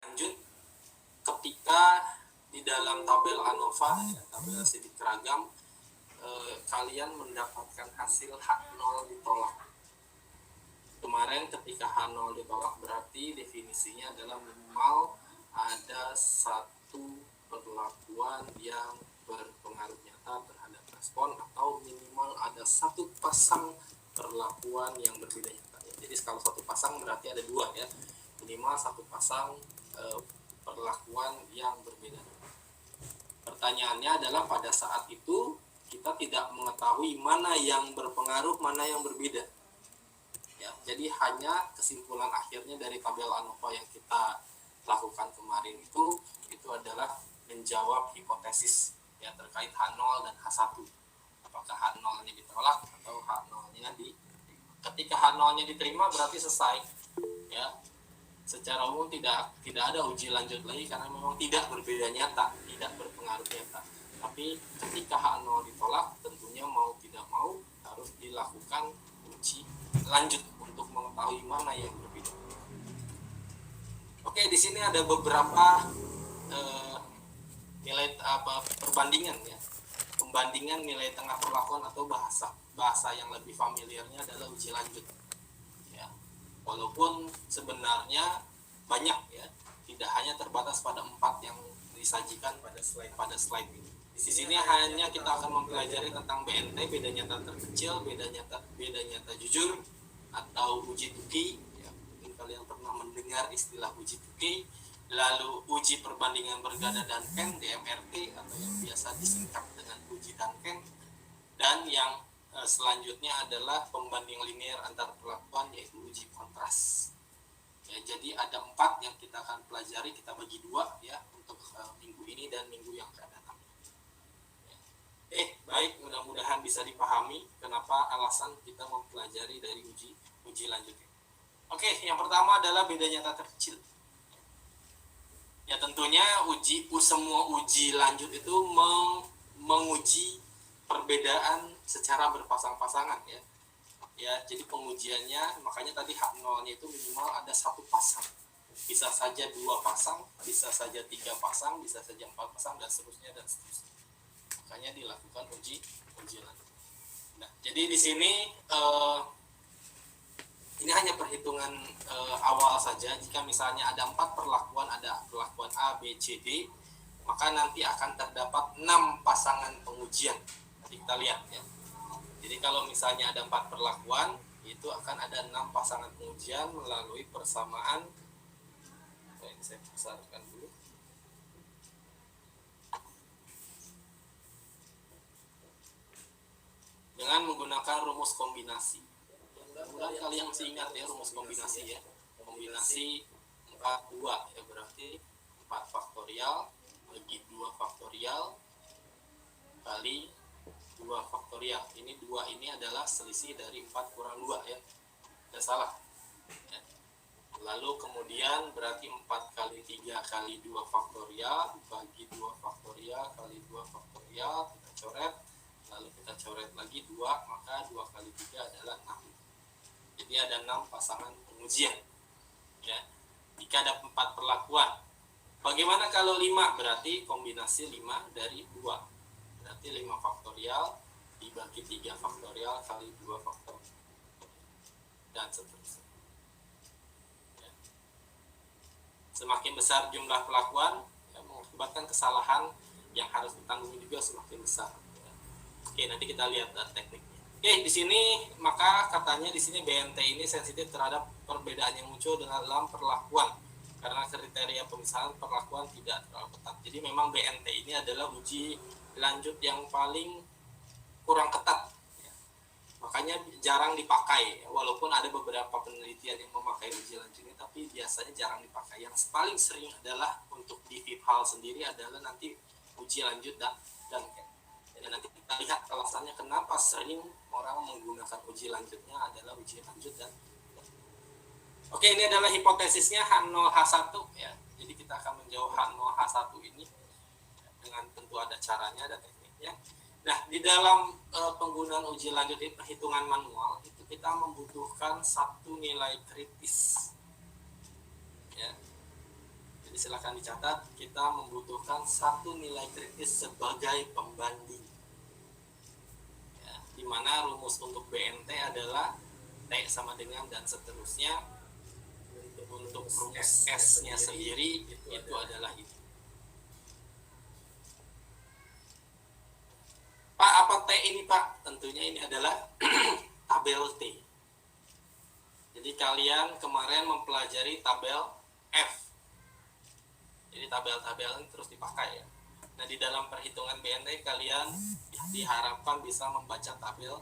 lanjut ketika di dalam tabel ANOVA, tabel sidik seragam, kalian mendapatkan hasil H0 ditolak. Kemarin ketika H0 ditolak berarti definisinya adalah minimal ada satu perlakuan yang berpengaruh nyata terhadap respon atau minimal ada satu pasang perlakuan yang berbeda nyata. Jadi kalau satu pasang berarti ada dua ya, minimal satu pasang perlakuan yang berbeda. Pertanyaannya adalah pada saat itu kita tidak mengetahui mana yang berpengaruh, mana yang berbeda. Ya, jadi hanya kesimpulan akhirnya dari tabel ANOVA yang kita lakukan kemarin itu adalah menjawab hipotesis ya terkait H0 dan H1. Apakah H0-nya ditolak atau H0-nya ketika H0-nya diterima berarti selesai. Ya. Secara umum tidak ada uji lanjut lagi karena memang tidak berbeda nyata, tidak berpengaruh nyata. Tapi ketika H0 ditolak, tentunya mau tidak mau harus dilakukan uji lanjut untuk mengetahui mana yang berbeda. Oke, di sini ada beberapa nilai perbandingan ya. Pembandingan nilai tengah perlakuan atau bahasa yang lebih familiarnya adalah uji lanjut. Ya. Walaupun sebenarnya banyak ya, tidak hanya terbatas pada 4 yang disajikan pada slide ini. Di sini hanya kita akan mempelajari tentang BNT, beda nyata terkecil, beda nyata jujur, atau uji Tukey. Ya, mungkin kalian pernah mendengar istilah uji Tukey. Lalu uji perbandingan bergada Duncan, DMRT, atau yang biasa disingkat dengan uji Duncan. Dan yang selanjutnya adalah pembanding linear antar perlakuan, yaitu uji kontras. Ya, jadi ada 4 yang kita akan pelajari, kita bagi 2 ya untuk minggu ini dan minggu yang akan datang. Ya. Baik, mudah-mudahan bisa dipahami kenapa alasan kita mempelajari dari uji lanjut. Oke, yang pertama adalah beda nyata terkecil. Ya tentunya semua uji lanjut itu menguji perbedaan secara berpasang-pasangan ya. Ya, jadi pengujiannya makanya tadi H0-nya itu minimal ada satu pasang. Bisa saja 2 pasang, bisa saja 3 pasang, bisa saja 4 pasang dan seterusnya. Makanya dilakukan uji lanjut. Nah, jadi di sini ini hanya perhitungan awal saja. Jika misalnya ada 4 perlakuan, ada perlakuan A, B, C, D, maka nanti akan terdapat 6 pasangan pengujian. Nanti kita lihat ya. Jadi kalau misalnya ada 4 perlakuan, itu akan ada 6 pasangan pengujian melalui persamaan. Ini saya besarkan dulu. Dengan menggunakan rumus kombinasi. Mudah-mudahan kalian masih ingat ya rumus kombinasi ya. Kombinasi 4, 2 ya, berarti 4 faktorial bagi 2 faktorial kali 2 faktorial. Ini 2 ini adalah selisih dari 4 kurang 2 ya. Tidak salah. Ya. Lalu kemudian berarti 4 kali 3 kali 2 faktorial bagi 2 faktorial kali 2 faktorial. Kita coret. Lalu kita coret lagi 2, maka 2 kali 3 adalah 6. Jadi ada 6 pasangan pengujian. Ya. Jika ada 4 perlakuan. Bagaimana kalau 5? Berarti kombinasi 5 dari 2. Berarti 5 faktorial dibagi 3 faktorial kali 2 faktorial. Dan seterusnya. Ya. Semakin besar jumlah perlakuan, ya, mengakibatkan kesalahan yang harus ditanggung juga semakin besar. Ya. Oke, nanti kita lihat tekniknya. Oke, di sini maka katanya di sini BNT ini sensitif terhadap perbedaan yang muncul dalam perlakuan karena kriteria pemisahan perlakuan tidak terlalu ketat. Jadi memang BNT ini adalah uji lanjut yang paling kurang ketat. Ya. Makanya jarang dipakai. Walaupun ada beberapa penelitian yang memakai uji lanjut ini, tapi biasanya jarang dipakai. Yang paling sering adalah untuk di FIPHAL sendiri adalah nanti uji lanjut dan jadi nanti kita lihat alasannya kenapa sering orang menggunakan uji lanjutnya adalah uji lanjut dan. Oke, ini adalah hipotesisnya H0 H1 ya. Jadi kita akan menjawab H0 H1 ini dengan tentu ada caranya, ada tekniknya. Nah, di dalam penggunaan uji lanjut perhitungan manual itu kita membutuhkan satu nilai kritis. Ya. Jadi silakan dicatat, kita membutuhkan satu nilai kritis sebagai pembanding. Ya, di mana rumus untuk BNT adalah T sama dengan dan seterusnya. Untuk rumus S-nya sendiri itu adalah itu. Pak, apa T ini Pak? Tentunya ini adalah tabel T. Jadi kalian kemarin mempelajari tabel F. Jadi tabel-tabel ini terus dipakai ya. Nah, di dalam perhitungan BNT kalian diharapkan bisa membaca tabel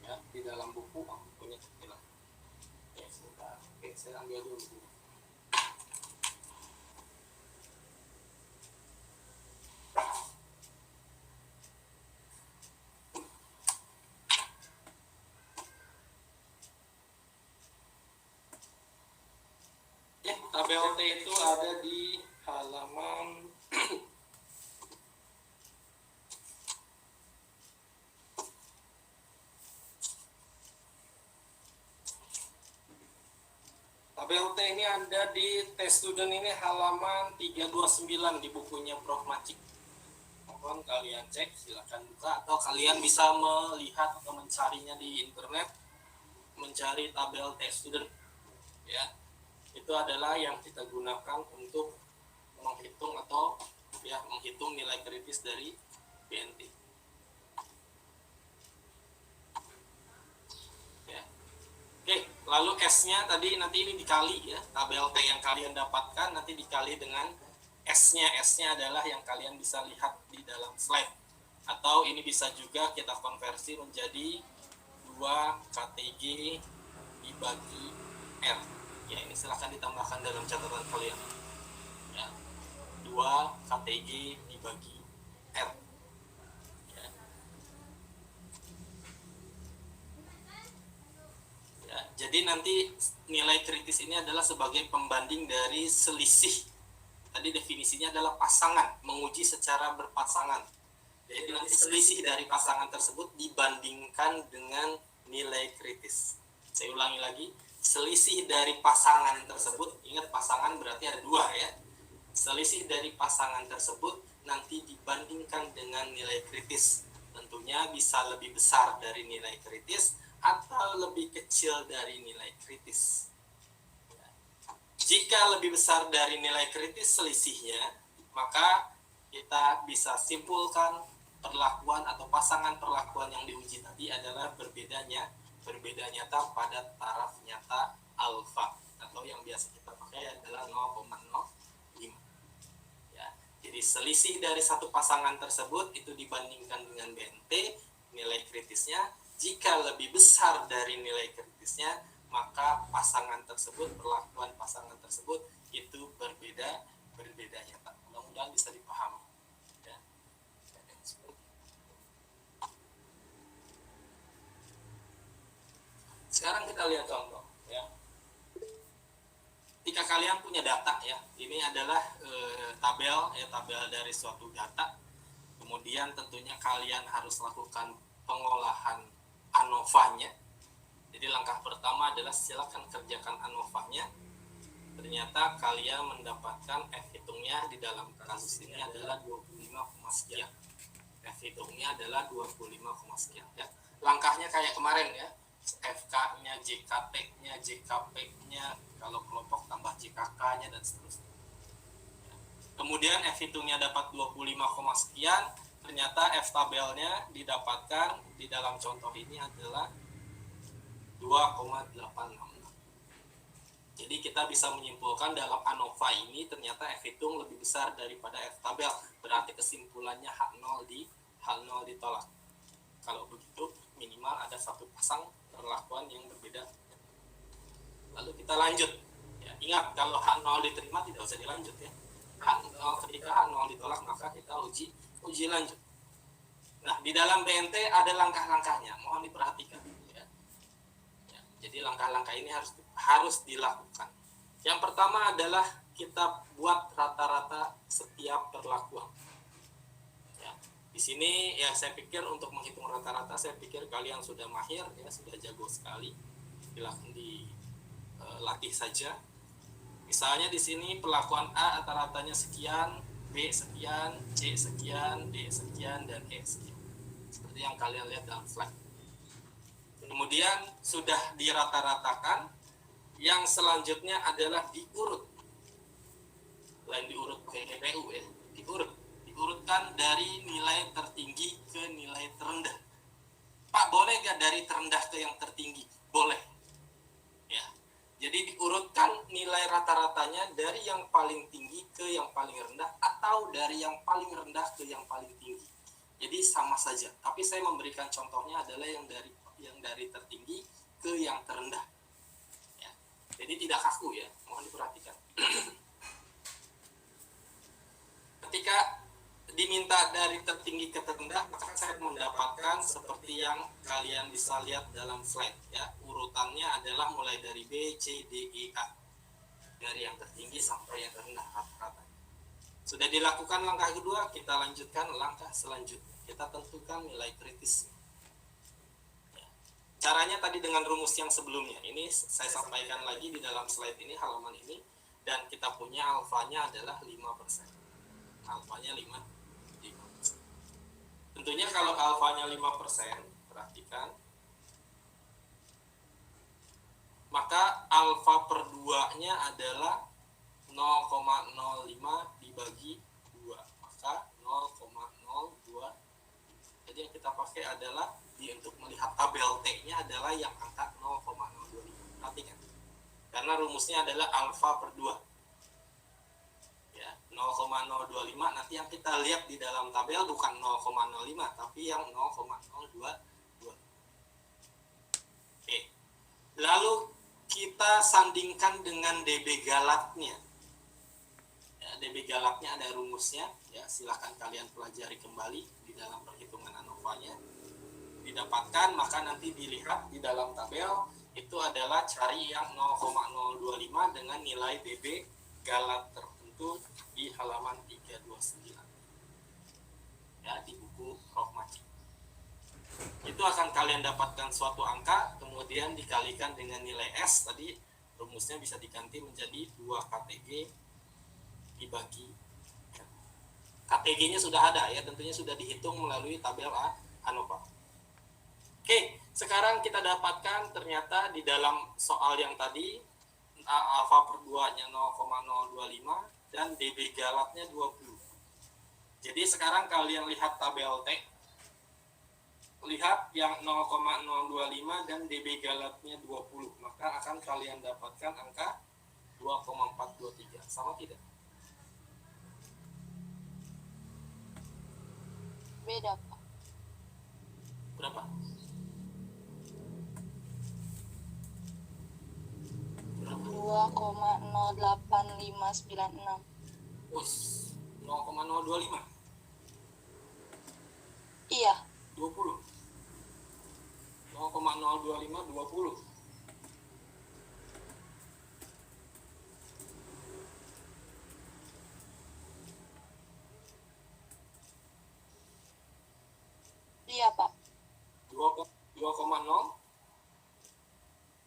ya, di dalam buku punya kecilan. Oke, sebentar. Oke, saya ambil dulu buku. Ya, tabel T itu ada di halaman tabel T ini ada di tes student ini halaman 329 di bukunya Prof. Macik. Mohon kalian cek, silakan buka atau kalian bisa melihat atau mencarinya di internet, mencari tabel tes student. Ya. Itu adalah yang kita gunakan untuk menghitung atau ya menghitung nilai kritis dari BNT. Ya. Oke, lalu S-nya tadi nanti ini dikali ya, tabel T yang kalian dapatkan nanti dikali dengan S-nya. S-nya adalah yang kalian bisa lihat di dalam slide. Atau ini bisa juga kita konversi menjadi 2 KTG dibagi R. Ya, ini silahkan ditambahkan dalam catatan kalian. Ya, 2 KTG dibagi R. Ya. Ya, jadi nanti nilai kritis ini adalah sebagai pembanding dari selisih. Tadi definisinya adalah pasangan, menguji secara berpasangan. Jadi nanti selisih dari pasangan tersebut dibandingkan dengan nilai kritis. Saya ulangi lagi. Selisih dari pasangan tersebut, ingat pasangan berarti ada 2 ya. Selisih dari pasangan tersebut nanti dibandingkan dengan nilai kritis. Tentunya bisa lebih besar dari nilai kritis atau lebih kecil dari nilai kritis. Jika lebih besar dari nilai kritis selisihnya, maka kita bisa simpulkan perlakuan atau pasangan perlakuan yang diuji tadi adalah berbeda nyata pada taraf nyata alfa, atau yang biasa kita pakai adalah 0,05. Ya, jadi selisih dari satu pasangan tersebut itu dibandingkan dengan BNT nilai kritisnya. Jika lebih besar dari nilai kritisnya, maka pasangan tersebut, perlakuan pasangan tersebut itu berbeda nyata. Mudah-mudahan bisa dipahami. Ya. Sekarang kita lihat contoh ya. Jika kalian punya data ya, ini adalah tabel dari suatu data. Kemudian tentunya kalian harus lakukan pengolahan ANOVA-nya. Jadi langkah pertama adalah silakan kerjakan ANOVA-nya. Ternyata kalian mendapatkan F hitungnya di dalam kasus ini adalah 25, sekian. F hitungnya adalah 25, sekian ya. Langkahnya kayak kemarin ya. FK-nya, JKT-nya, JKP-nya, kalau kelompok tambah JKK-nya dan seterusnya. Kemudian F hitungnya dapat 25, sekian, ternyata F tabelnya didapatkan di dalam contoh ini adalah 2,866. Jadi kita bisa menyimpulkan dalam ANOVA ini ternyata F hitung lebih besar daripada F tabel. Berarti kesimpulannya H0 ditolak. Kalau begitu minimal ada satu pasang perlakuan yang berbeda. Lalu kita lanjut. Ya, ingat kalau H0 diterima tidak usah dilanjut ya. Ketika H0 ditolak maka kita uji lanjut. Nah, di dalam BNT ada langkah-langkahnya, mohon diperhatikan. Ya. Ya, jadi langkah-langkah ini harus dilakukan. Yang pertama adalah kita buat rata-rata setiap perlakuan. Ya. Di sini ya saya pikir untuk menghitung rata-rata saya pikir kalian sudah mahir ya, sudah jago sekali. Silakan dilatih saja. Misalnya di sini perlakuan A rata-ratanya sekian, B sekian, C sekian, D sekian, dan E sekian. Seperti yang kalian lihat dalam slide. Kemudian sudah dirata-ratakan, yang selanjutnya adalah diurut. Lain diurut kayak GPU ya, diurutkan dari nilai tertinggi ke nilai terendah. Pak, boleh nggak dari terendah ke yang tertinggi? Boleh. Ya. Jadi diurutkan nilai rata-ratanya dari yang paling tinggi ke yang paling rendah atau dari yang paling rendah ke yang paling tinggi. Jadi sama saja. Tapi saya memberikan contohnya adalah yang dari tertinggi ke yang terendah. Ya. Jadi tidak kaku ya, mohon diperhatikan. Ketika diminta dari tertinggi ke terendah, maka saya mendapatkan seperti yang kalian bisa lihat dalam slide ya. Urutannya adalah mulai dari B, C, D, E, A. Dari yang tertinggi sampai yang terendah rata-rata. Sudah dilakukan langkah kedua, kita lanjutkan langkah selanjutnya. Kita tentukan nilai kritis. Ya. Caranya tadi dengan rumus yang sebelumnya. Ini saya sampaikan lagi di dalam slide ini, halaman ini. Dan kita punya alfanya adalah 5%. Alfanya 5%. Tentunya kalau alfanya 5%, perhatikan, maka alfa per 2-nya adalah 0,05 dibagi 2. Maka 0,02. Jadi yang kita pakai adalah untuk melihat tabel T-nya adalah yang angka 0,025. Perhatikan. Karena rumusnya adalah alfa per 2. 0,025, nanti yang kita lihat di dalam tabel bukan 0,05 tapi yang 0,022. Oke. Lalu kita sandingkan dengan dB galatnya. Ya, dB galatnya ada rumusnya ya, silahkan kalian pelajari kembali di dalam perhitungan ANOVA-nya. Didapatkan, maka nanti dilihat di dalam tabel itu adalah cari yang 0,025 dengan nilai dB galat tertentu di halaman 329 ya, di buku Prof. Maci. Itu akan kalian dapatkan suatu angka, kemudian dikalikan dengan nilai S. Tadi rumusnya bisa diganti menjadi 2 KTG dibagi ya. KTG-nya sudah ada ya, tentunya sudah dihitung melalui tabel ANOVA. Oke, sekarang kita dapatkan ternyata di dalam soal yang tadi alfa per 2-nya 0,025 dan dB galatnya 20. Jadi sekarang kalian lihat tabel T. Lihat yang 0,025 dan dB galatnya 20. Maka akan kalian dapatkan angka 2,423. Sama tidak? Beda, Pak. Berapa? Berapa? 2,08596. 0,025. Iya. 20. 0,025 20. Iya, Pak. 2,0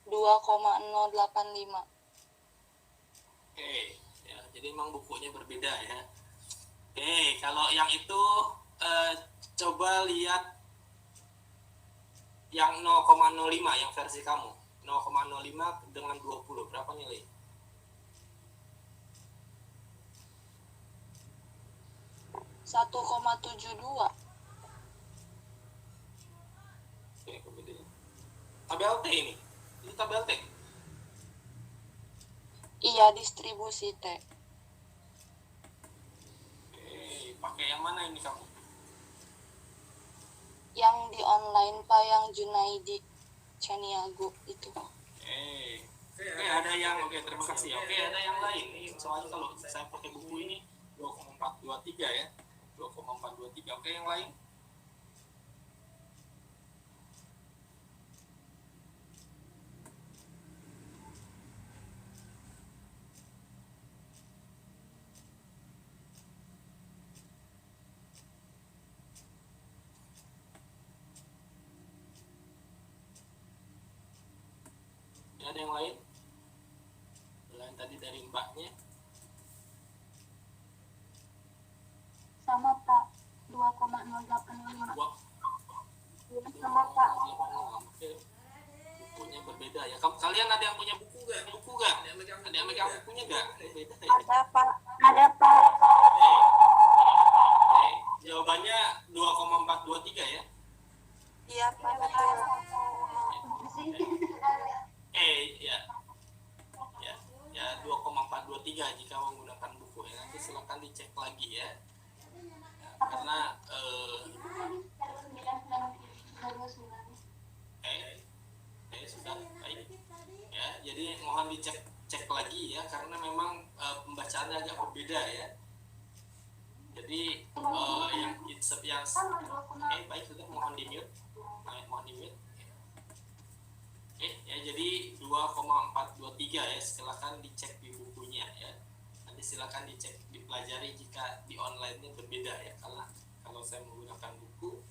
2,085. Oke, ya, jadi memang bukunya berbeda ya. Oke, kalau yang itu coba lihat yang 0,05 yang versi kamu. 0,05 dengan 20 berapa nilai? Satu 1,72. Oke, bedanya. Tabel T ini. Ini tabel T. Iya, distribusi T. Oke, pakai yang mana ini kamu? Yang di online, Pak, yang Junaidi Chaniago itu. Oke, ada yang terima kasih. Oke, ada yang lain. Soalnya kalau saya pakai buku ini 2,423 ya. 2,423. Oke, yang lain? Ada yang lain? Selain tadi dari mbaknya. Sama Pak, 2,085. Wah, Sama Pak. Oke. Bukunya berbeda ya. Kalian ada yang punya buku gak? Ada yang megang bukunya gak? Beda ya. Ada Pak. Ada Pak. Jawabannya 2,423 ya. Iya Pak. Ya. Ya 2,423 jika menggunakan buku ya. Nanti silakan dicek lagi ya. Karena sudah baik ya, jadi mohon dicek lagi ya, karena memang pembacaannya agak berbeda ya. Jadi baik, sudah mohon di mute ya. Jadi 2,423 ya, silakan dicek di bukunya ya. Nanti silakan dicek, dipelajari jika di online-nya berbeda ya, karena kalau saya menggunakan buku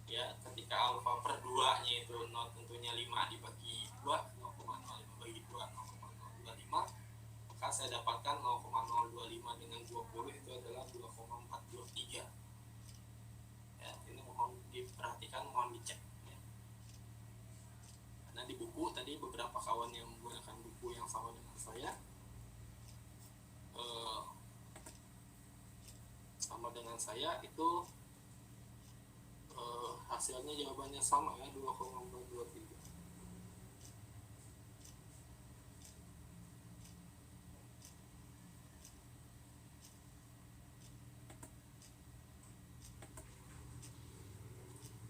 ya, ketika alfa per 2 nya itu tentunya 5 dibagi 2, 0,05 bagi 2, 0,025, maka saya dapatkan 0,025 dengan 20 itu adalah 2,423 ya. Ini mohon diperhatikan, mohon dicek ya. Karena di buku tadi beberapa kawan yang menggunakan buku yang sama dengan saya, itu hasilnya jawabannya sama ya, 2,423.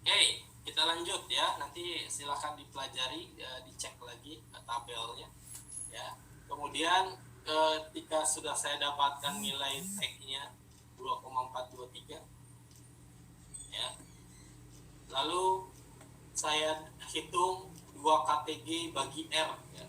Oke, kita lanjut ya. Nanti silakan dipelajari, dicek lagi tabelnya ya. Kemudian ketika sudah saya dapatkan nilai tag-nya 2,423 ya, lalu saya hitung 2 KTG bagi R ya.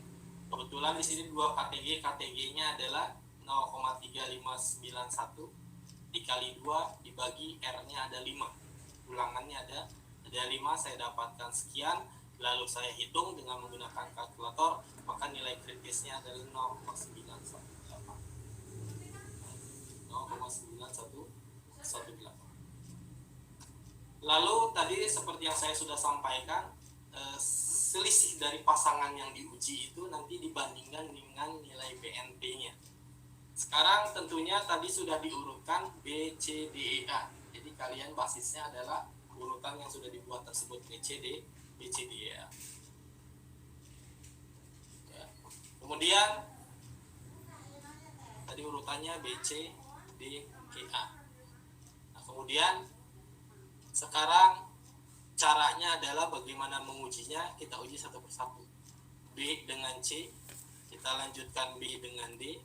Kebetulan di sini 2 KTG-nya adalah 0,3591 dikali 2 dibagi R-nya ada 5. Ulangannya ada 5, saya dapatkan sekian, lalu saya hitung dengan menggunakan kalkulator, maka nilai kritisnya adalah 0,918. Lalu tadi seperti yang saya sudah sampaikan, selisih dari pasangan yang diuji itu nanti dibandingkan dengan nilai BNP-nya. Sekarang tentunya tadi sudah diurutkan B, C, D, E, A. Jadi kalian basisnya adalah urutan yang sudah dibuat tersebut, B, C, D, E, A. Ya. Kemudian tadi urutannya B, C, D, E, A. Nah, kemudian sekarang caranya adalah bagaimana mengujinya. Kita uji satu persatu. B dengan C, kita lanjutkan B dengan D,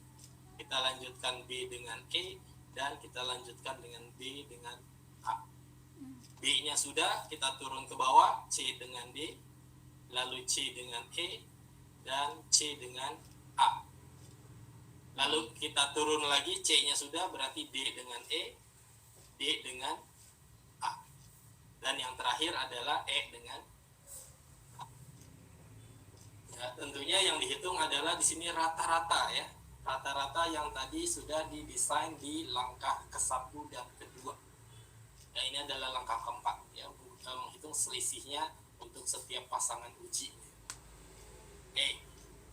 kita lanjutkan B dengan E, dan kita lanjutkan dengan B dengan A. B-nya sudah, kita turun ke bawah, C dengan D, lalu C dengan E, dan C dengan A. Lalu kita turun lagi, C-nya sudah, berarti D dengan E, D dengan A. Dan yang terakhir adalah E dengan A. Ya, tentunya yang dihitung adalah di sini rata-rata ya. Rata-rata yang tadi sudah didesain di langkah ke-1 dan kedua. Ya, ini adalah langkah keempat ya, menghitung selisihnya untuk setiap pasangan uji. Oke,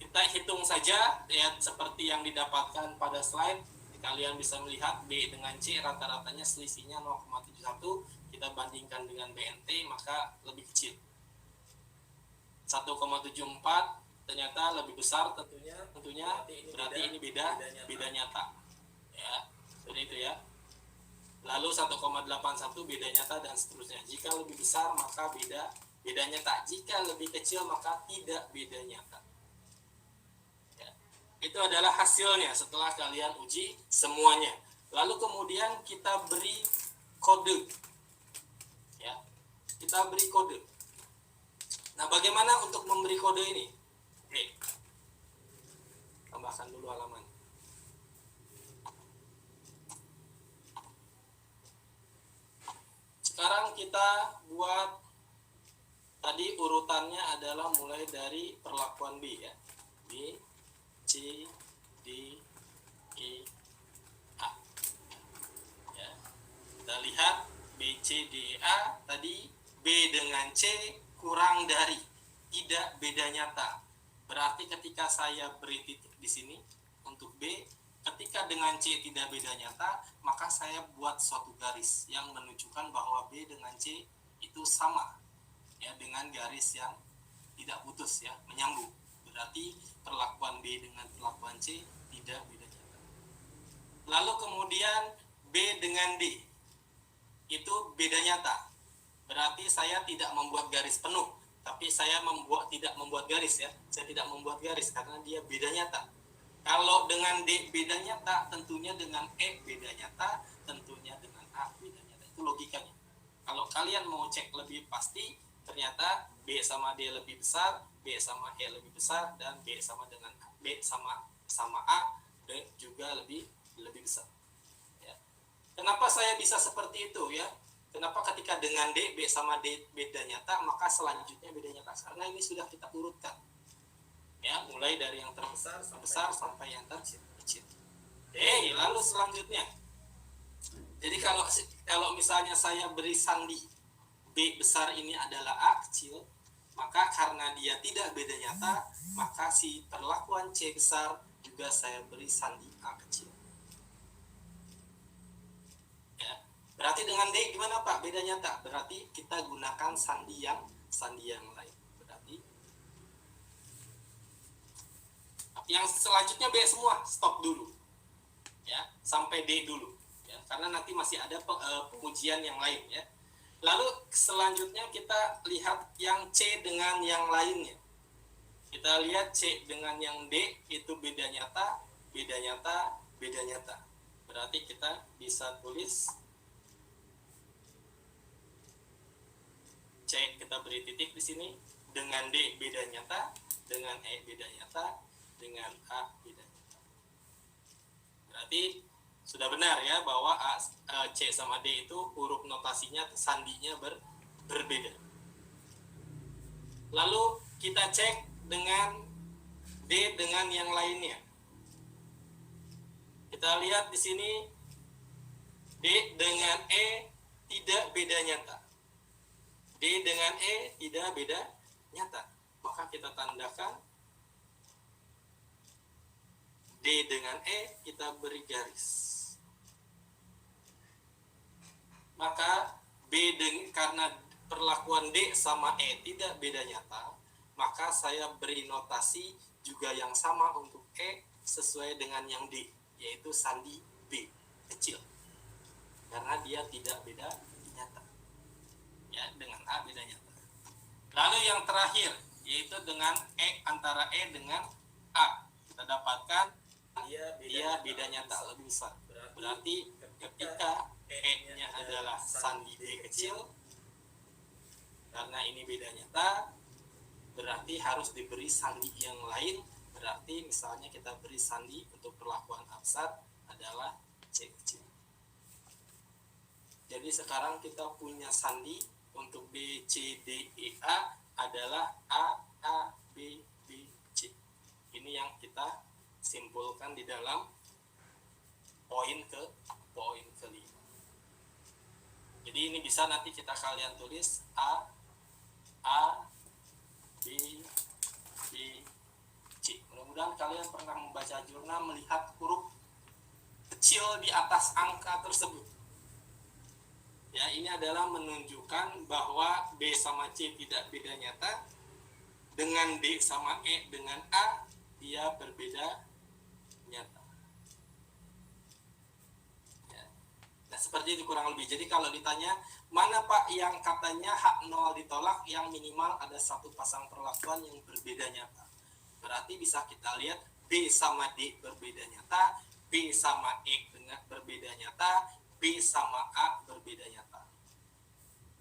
kita hitung saja ya, seperti yang didapatkan pada slide. Kalian bisa melihat B dengan C rata-ratanya selisihnya 0,71. Kita bandingkan dengan BNT maka lebih kecil, 1,74. Ternyata lebih besar, tentunya berarti ini beda nyata ya, seperti itu ya. Lalu 1,81 beda nyata, dan seterusnya. Jika lebih besar maka beda nyata, jika lebih kecil maka tidak beda nyata ya. Itu adalah hasilnya setelah kalian uji semuanya. Lalu kemudian kita beri kode ya, kita beri kode. Nah, bagaimana untuk memberi kode ini? Oke, tambahkan dulu halaman. Sekarang kita buat, tadi urutannya adalah mulai dari perlakuan B ya, B, C, D, D, E, A. Ya. Kita lihat B, C, D, E, A tadi B dengan C kurang dari, tidak beda nyata. Berarti ketika saya beri titik di sini untuk B, ketika dengan C tidak beda nyata, maka saya buat suatu garis yang menunjukkan bahwa B dengan C itu sama, ya, dengan garis yang tidak putus, ya, menyambung. Berarti perlakuan B dengan perlakuan C tidak beda nyata. Lalu kemudian B dengan D itu beda nyata. Berarti saya tidak membuat garis penuh, tapi saya tidak membuat garis, ya. Saya tidak membuat garis karena dia beda nyata. Kalau dengan D beda nyata, tentunya dengan E beda nyata, tentunya dengan A beda nyata. Itu logikanya. Kalau kalian mau cek lebih pasti, ternyata B sama D lebih besar, B sama E lebih besar, dan B sama dengan B sama A B juga lebih besar. Ya. Kenapa saya bisa seperti itu, ya? Kenapa ketika dengan D, B sama D beda nyata, maka selanjutnya beda nyata? Karena ini sudah kita urutkan. Ya, mulai dari yang terbesar sampai yang terkecil. Lalu selanjutnya. Jadi kalau misalnya saya beri sandi B besar ini adalah A kecil, maka karena dia tidak beda nyata, maka si perlakuan C besar juga saya beri sandi A kecil. Ya. Berarti dengan D gimana Pak? Beda nyata. Berarti kita gunakan sandi yang lain. Berarti yang selanjutnya B semua, stop dulu. Ya, sampai D dulu. Ya, karena nanti masih ada pengujian yang lain, ya. Lalu selanjutnya kita lihat yang C dengan yang lainnya. Kita lihat C dengan yang D itu beda nyata, beda nyata, beda nyata. Berarti kita bisa tulis C, kita beri titik di sini, dengan D beda nyata, dengan E beda nyata, dengan A beda nyata. Berarti sudah benar, ya, bahwa C sama D itu huruf notasinya, sandinya berbeda. Lalu kita cek dengan D dengan yang lainnya. Kita lihat di sini D dengan E tidak beda nyata. D dengan E tidak beda nyata. Maka kita tandakan D dengan E, kita beri garis. Maka karena perlakuan D sama E tidak beda nyata, maka saya beri notasi juga yang sama untuk E sesuai dengan yang D, yaitu sandi B kecil. Karena dia tidak beda nyata. Ya, dengan A beda nyata. Lalu yang terakhir, yaitu dengan E, antara E dengan A. Kita dapatkan dia beda nyata lebih besar. Berarti ketika E-nya adalah sandi B kecil, karena ini beda nyata, berarti harus diberi sandi yang lain. Berarti misalnya kita beri sandi untuk perlakuan A besar adalah C kecil. Jadi sekarang kita punya sandi untuk B, C, D, E, A adalah A, B, C. Ini yang kita simpulkan di dalam poin kelima. Jadi ini bisa nanti kalian tulis A, B, C. Mudah-mudahan kalian pernah membaca jurnal melihat huruf kecil di atas angka tersebut. Ya, ini adalah menunjukkan bahwa B sama C tidak beda nyata. Dengan D sama E dengan A dia berbeda nyata. Nah, seperti itu kurang lebih. Jadi kalau ditanya, mana Pak yang katanya hak 0 ditolak, yang minimal ada satu pasang perlakuan yang berbeda nyata. Berarti bisa kita lihat B sama D berbeda nyata, B sama E dengan berbeda nyata, B sama A berbeda nyata.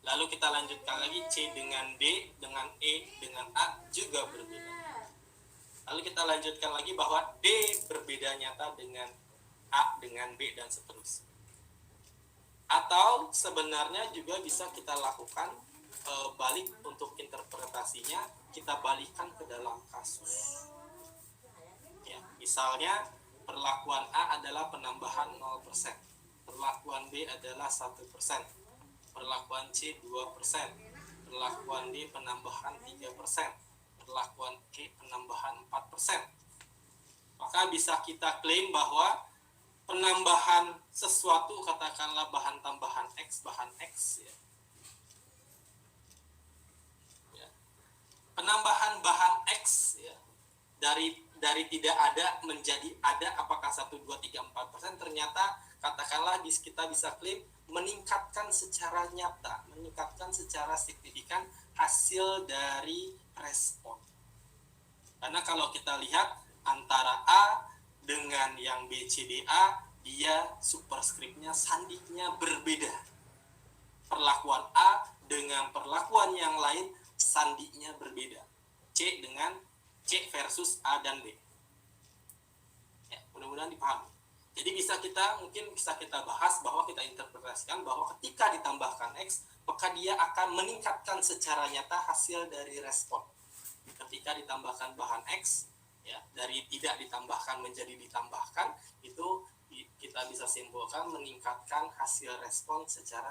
Lalu kita lanjutkan lagi, C dengan D, dengan E, dengan A juga berbeda. Lalu kita lanjutkan lagi bahwa D berbeda nyata dengan A, dengan B, dan seterusnya. Atau sebenarnya juga bisa kita lakukan balik untuk interpretasinya, kita balikan ke dalam kasus. Ya, misalnya perlakuan A adalah penambahan 0%, perlakuan B adalah 1%, perlakuan C 2%, perlakuan D penambahan 3%, perlakuan E penambahan 4%. Maka bisa kita klaim bahwa penambahan sesuatu, katakanlah bahan tambahan X, ya. Penambahan bahan X ya, dari tidak ada menjadi ada, apakah 1, 2, 3, 4%, ternyata katakanlah kita bisa klaim meningkatkan secara nyata, meningkatkan secara signifikan hasil dari respon. Karena kalau kita lihat antara A dengan yang BCDA, dia superskripnya, sandinya berbeda. Perlakuan A dengan perlakuan yang lain, sandinya berbeda. C dengan C versus A dan B. Ya, mudah-mudahan dipahami. Jadi mungkin bisa kita bahas bahwa kita interpretasikan bahwa ketika ditambahkan X, maka dia akan meningkatkan secara nyata hasil dari respon. Ketika ditambahkan bahan X, ya, dari tidak ditambahkan menjadi ditambahkan, itu kita bisa simpulkan meningkatkan hasil respon secara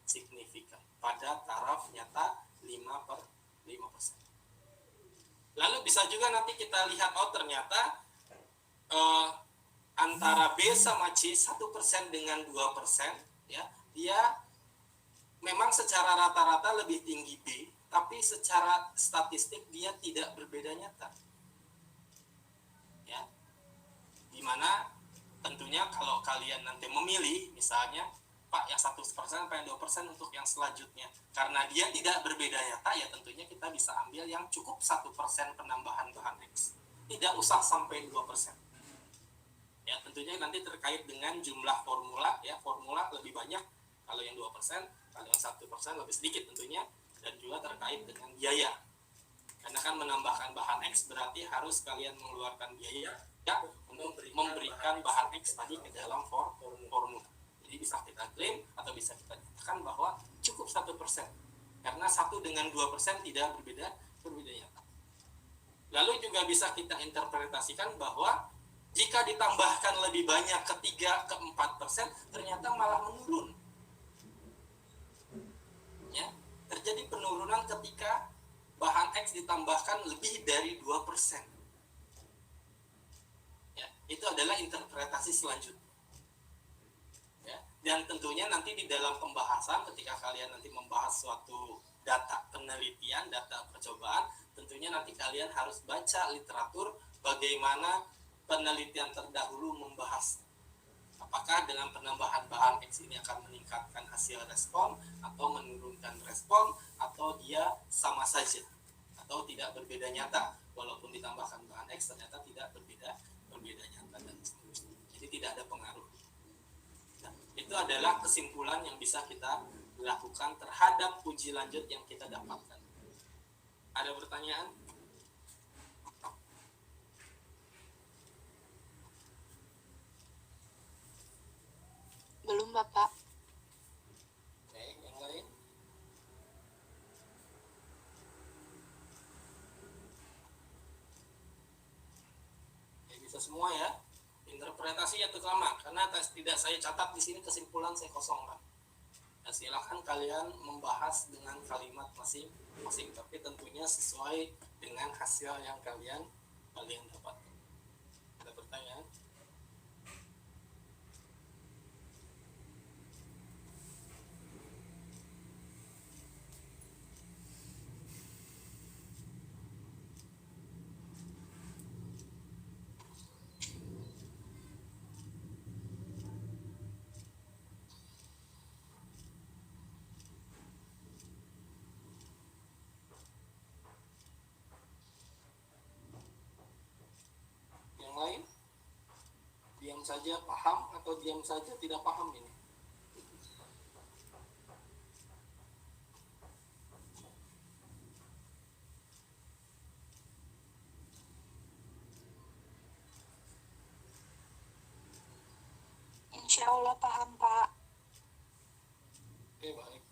signifikan pada taraf nyata 5/5%. Lalu bisa juga nanti kita lihat, oh ternyata antara B sama C 1% dengan 2%, ya, dia memang secara rata-rata lebih tinggi B, tapi secara statistik dia tidak berbeda nyata. Ya. Dimana tentunya kalau kalian nanti memilih, misalnya, Pak, yang 1% apa yang 2% untuk yang selanjutnya, karena dia tidak berbeda nyata, ya tentunya kita bisa ambil yang cukup 1% penambahan bahan X. Tidak usah sampai 2%. Ya, tentunya nanti terkait dengan jumlah formula, ya, formula lebih banyak kalau yang 2%, kalau yang 1% lebih sedikit tentunya, dan juga terkait dengan biaya. Karena kan menambahkan bahan X berarti harus kalian mengeluarkan biaya ya, untuk memberikan bahan X tadi ke dalam formula. Jadi bisa kita klaim atau bisa kita katakan bahwa cukup 1%. Karena 1 dengan 2% tidak berbeda nyata. Lalu juga bisa kita interpretasikan bahwa jika ditambahkan lebih banyak ke 3 ke 4%, ternyata malah menurun. Ya, terjadi penurunan ketika bahan X ditambahkan lebih dari 2%. Ya, itu adalah interpretasi selanjutnya. Ya, dan tentunya nanti di dalam pembahasan ketika kalian nanti membahas suatu data penelitian, data percobaan, tentunya nanti kalian harus baca literatur bagaimana penelitian terdahulu membahas. Apakah dengan penambahan bahan X ini akan meningkatkan hasil respon atau menurunkan respon, atau dia sama saja atau tidak berbeda nyata, walaupun ditambahkan bahan X ternyata tidak berbeda nyata dan seterusnya. Jadi tidak ada pengaruh. Nah, itu adalah kesimpulan yang bisa kita lakukan terhadap uji lanjut yang kita dapatkan. Ada pertanyaan? Belum, Bapak. Oke, yang lain? Ya, bisa semua ya. Interpretasi itu sama, karena tidak saya catat di sini kesimpulan saya kosongkan. Ya, silakan kalian membahas dengan kalimat masing-masing, tapi tentunya sesuai dengan hasil yang kalian dapatkan. Ada pertanyaan? Lain, diam saja paham atau diam saja tidak paham ini? Insya Allah paham, Pak. Oke, baik.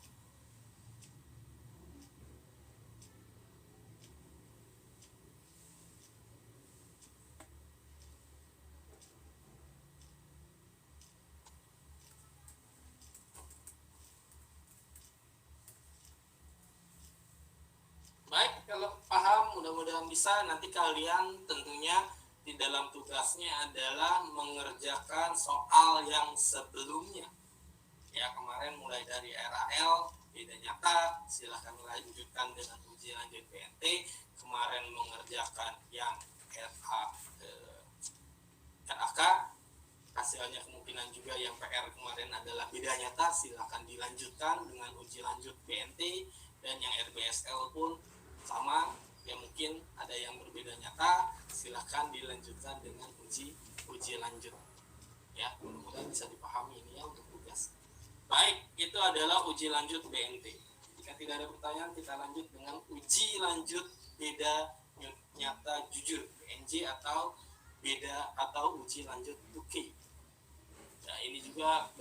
mudah-mudahan bisa. Nanti kalian tentunya di dalam tugasnya adalah mengerjakan soal yang sebelumnya. Ya, kemarin mulai dari RAL, beda nyata, silahkan lanjutkan dengan uji lanjut BNT. Kemarin mengerjakan yang RAK, hasilnya kemungkinan juga yang PR kemarin adalah beda nyata, silahkan dilanjutkan dengan uji lanjut BNT. Dan yang RBSL pun sama, ya mungkin ada yang berbeda nyata, silahkan dilanjutkan dengan uji lanjut. Ya, mudah-mudahan bisa dipahami ini ya untuk tugas. Baik, itu adalah uji lanjut BNT. Jika tidak ada pertanyaan, kita lanjut dengan uji lanjut beda nyata jujur, BNJ, atau beda atau uji lanjut 2K. Nah, ini juga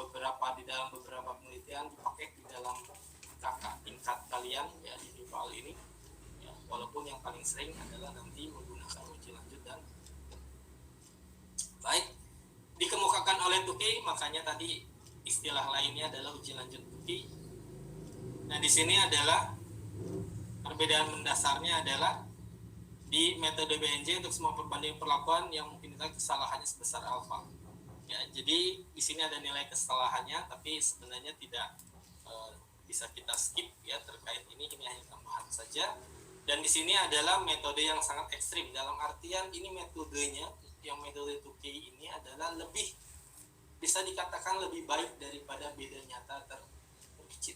di dalam beberapa penelitian dipakai di dalam kakak tingkat kalian ya di FIPAL ini. Ya, walaupun yang paling sering adalah nanti menggunakan uji lanjut dan baik dikemukakan oleh 2K, makanya tadi istilah lainnya adalah uji lanjut 2K. Nah, di sini adalah perbedaan mendasarnya adalah di metode BNJ untuk semua perbandingan perlakuan yang mungkin kesalahannya sebesar alfa. Ya, jadi di sini ada nilai kesalahannya, tapi sebenarnya tidak bisa kita skip ya terkait ini hanya tambahan saja. Dan di sini adalah metode yang sangat ekstrim, dalam artian ini metodenya, yang metode 2K ini adalah lebih bisa dikatakan lebih baik daripada beda nyata terkecil.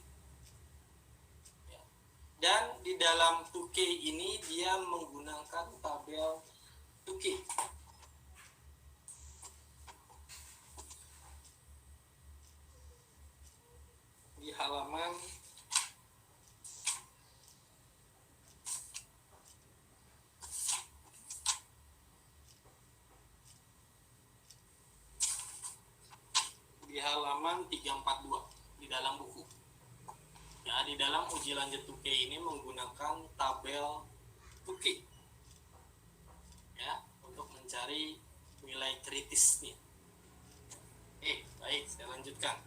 Ya. Dan di dalam 2K ini dia menggunakan tabel 2K. Di halaman halaman 342 di dalam buku. Ya, di dalam uji lanjut 2K ini menggunakan tabel 2K. Ya, untuk mencari nilai kritisnya. Baik, saya lanjutkan.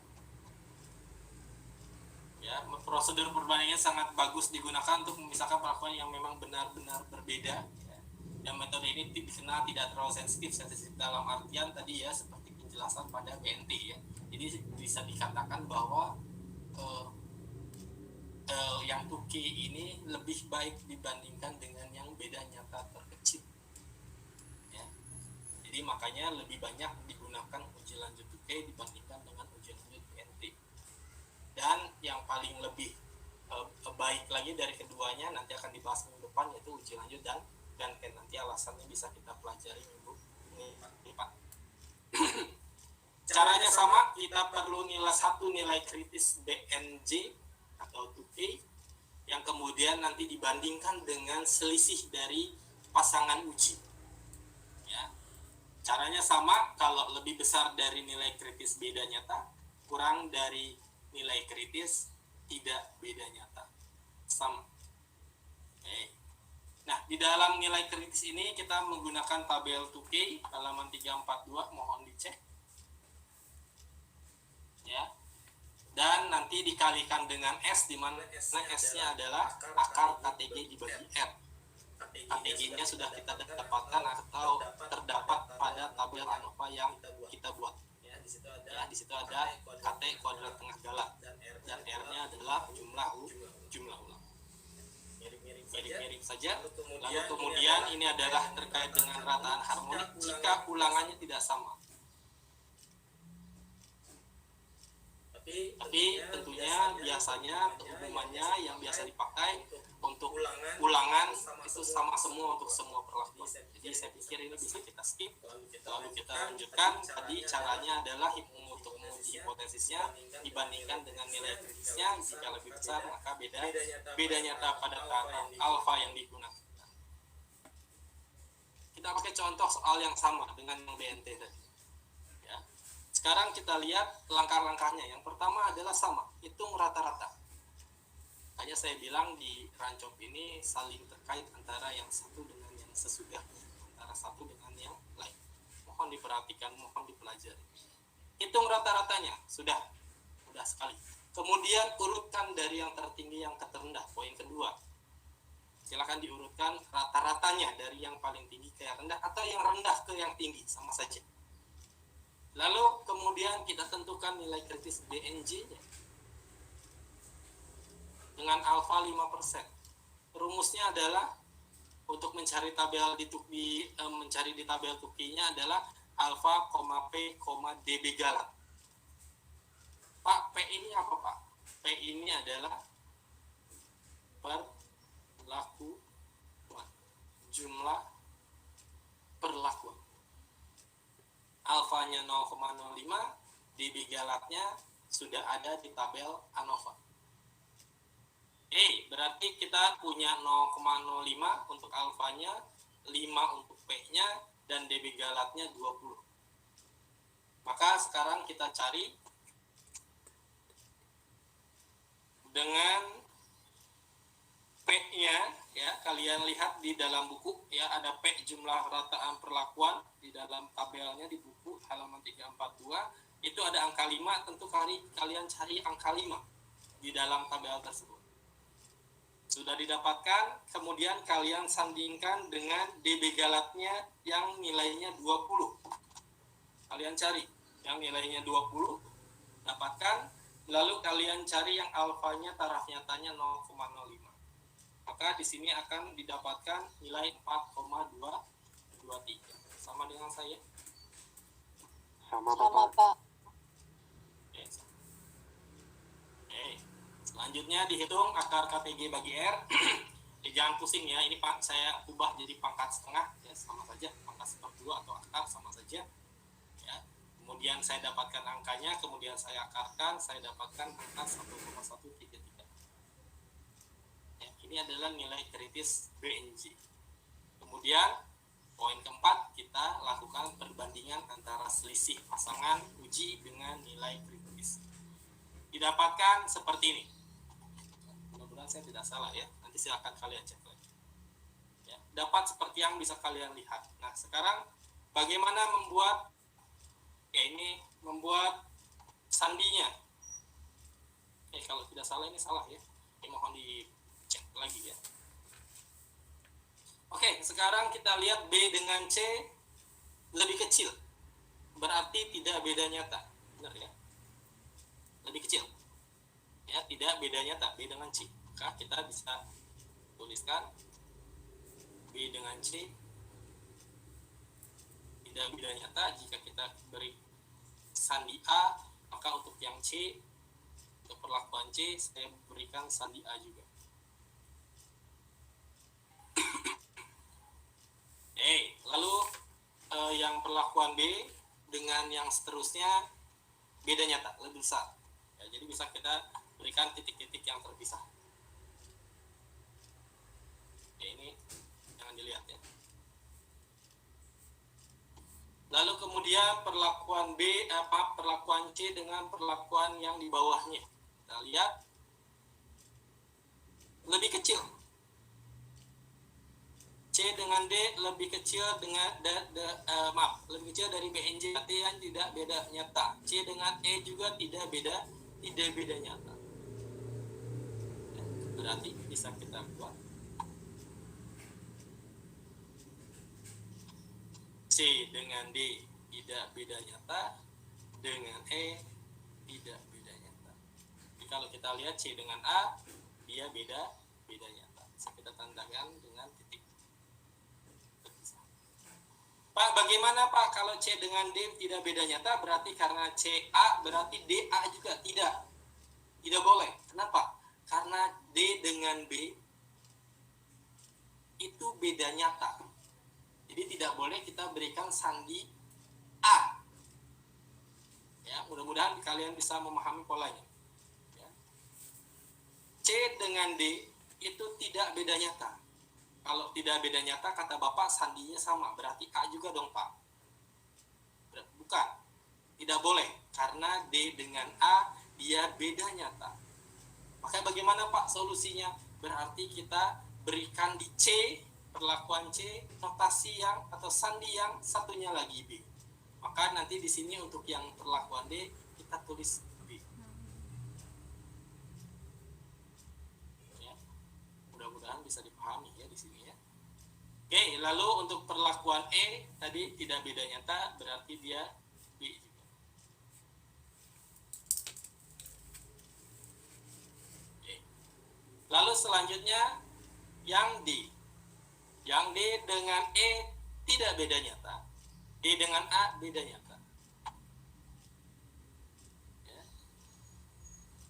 Ya, prosedur perbandingan sangat bagus digunakan untuk memisahkan perlakuan yang memang benar-benar berbeda. Ya. Dan metode ini dikenal tidak terlalu sensitif dalam artian tadi ya seperti penjelasan pada BNT ya. Jadi bisa dikatakan bahwa yang 2K ini lebih baik dibandingkan dengan yang beda nyata terkecil. Ya. Jadi makanya lebih banyak digunakan uji lanjut 2K dibandingkan dengan uji lanjut BNT. Dan yang paling lebih baik lagi dari keduanya nanti akan dibahas minggu depan, yaitu uji lanjut dan nanti alasannya bisa kita pelajari minggu depan. Caranya sama, kita perlu nilai kritis BNJ atau 2K yang kemudian nanti dibandingkan dengan selisih dari pasangan uji. Ya. Caranya sama, kalau lebih besar dari nilai kritis beda nyata, kurang dari nilai kritis tidak beda nyata. Sama. Nah, di dalam nilai kritis ini kita menggunakan tabel 2K halaman 342, mohon dicek. Ya. Dan nanti dikalikan dengan S, di mana S-nya adalah akar KTG dibagi R. KTG-nya sudah kita dapatkan atau terdapat pada tabel ANOVA yang kita buat. Ya, di situ ada KT kuadrat tengah galak dan R-nya adalah jumlah ulang. Mirip-mirip saja. Lalu kemudian ini adalah terkait dengan rataan harmonik jika ulangannya tidak sama. Tapi tentunya biasanya umumannya yang biasa dipakai untuk ulangan itu sama semua untuk semua perlakuan. Jadi saya pikir ini bisa kita skip. Lalu kita lanjutkan. Tadi caranya adalah untuk menguji hipotesisnya dibandingkan dengan nilai kritisnya. Jika lebih besar maka beda nyata pada tekanan alfa yang digunakan. Kita pakai contoh soal yang sama dengan yang BNT tadi. Sekarang kita lihat langkah-langkahnya. Yang pertama adalah sama, hitung rata-rata. Hanya saya bilang di rancop ini saling terkait antara yang satu dengan yang sesudahnya, antara satu dengan yang lain. Mohon diperhatikan, mohon dipelajari. Hitung rata-ratanya, sudah sekali. Kemudian urutkan dari yang tertinggi yang terendah, poin kedua. Silakan diurutkan rata-ratanya dari yang paling tinggi ke yang rendah atau yang rendah ke yang tinggi, sama saja. Lalu kemudian kita tentukan nilai kritis BNJ-nya dengan alfa 5%. Rumusnya adalah untuk mencari tabel mencari di tabel Tukey-nya adalah alfa, P, dB galat. Pak, P ini apa, Pak? P ini adalah perlakuan, jumlah perlakuan. Alfanya 0,05, dB galatnya sudah ada di tabel ANOVA. Berarti kita punya 0,05 untuk alfanya, 5 untuk P-nya, dan dB galatnya 20. Maka sekarang kita cari dengan P-nya, ya, kalian lihat di dalam buku, ya, ada P jumlah rataan perlakuan di dalam tabelnya di buku halaman 342, itu ada angka 5, tentu kalian cari angka 5 di dalam tabel tersebut. Sudah didapatkan, kemudian kalian sandingkan dengan dB galatnya yang nilainya 20. Kalian cari yang nilainya 20, dapatkan, lalu kalian cari yang alfanya taraf nyatanya 0,05. Maka di sini akan didapatkan nilai 4,223. Sama dengan saya? Sama, Pak. Selanjutnya dihitung akar KTG bagi R. Jangan pusing ya, ini Pak saya ubah jadi pangkat setengah, ya, sama saja, pangkat sepertiga atau akar sama saja. Ya. Kemudian saya dapatkan angkanya, kemudian saya akarkan, saya dapatkan angka 1,133. Ya, ini adalah nilai kritis BNJ. Kemudian poin keempat, kita lakukan perbandingan antara selisih pasangan uji dengan nilai kritis. Didapatkan seperti ini. Mudah-mudahan saya tidak salah ya. Nanti silakan kalian cek lagi. Ya, dapat seperti yang bisa kalian lihat. Nah, sekarang bagaimana membuat sandinya? Kalau tidak salah ini salah ya. Ini mohon dicek lagi ya. Oke, sekarang kita lihat B dengan C lebih kecil. Berarti tidak beda nyata. Benar ya? Lebih kecil. Ya, tidak beda nyata B dengan C. Maka kita bisa tuliskan B dengan C tidak beda nyata. Jika kita beri sandi A, maka untuk yang C, untuk perlakuan C, saya berikan sandi A juga. Lalu yang perlakuan B dengan yang seterusnya beda nyata, lebih besar. Ya, jadi bisa kita berikan titik-titik yang terpisah. Ini jangan dilihat ya. Lalu kemudian perlakuan perlakuan C dengan perlakuan yang di bawahnya. Kita lihat lebih kecil. C dengan D lebih kecil lebih kecil dari BNJ, yang tidak beda nyata. C dengan E juga tidak beda nyata. Berarti bisa kita buat C dengan D tidak beda nyata, dengan E tidak beda nyata. Jadi kalau kita lihat C dengan A, dia beda nyata. Bisa kita tandakan dengan titik. Pak, bagaimana Pak kalau C dengan D tidak beda nyata? Berarti karena CA berarti DA juga tidak boleh. Kenapa? Karena D dengan B itu beda nyata. Jadi tidak boleh kita berikan sandi A. Ya, mudah-mudahan kalian bisa memahami polanya. Ya. C dengan D itu tidak beda nyata. Kalau tidak beda nyata, kata Bapak sandinya sama, berarti A juga dong Pak. Bukan, tidak boleh, karena D dengan A dia beda nyata. Maka bagaimana Pak solusinya? Berarti kita berikan di C, perlakuan C, notasi yang atau sandi yang satunya lagi B. Maka nanti di sini untuk yang perlakuan D kita tulis B. Ya. Mudah-mudahan bisa dipahami ya. lalu untuk perlakuan E tadi tidak beda nyata, berarti dia B juga. Oke. Lalu selanjutnya yang D. Yang D dengan E tidak beda nyata. D dengan A beda nyata. Ya.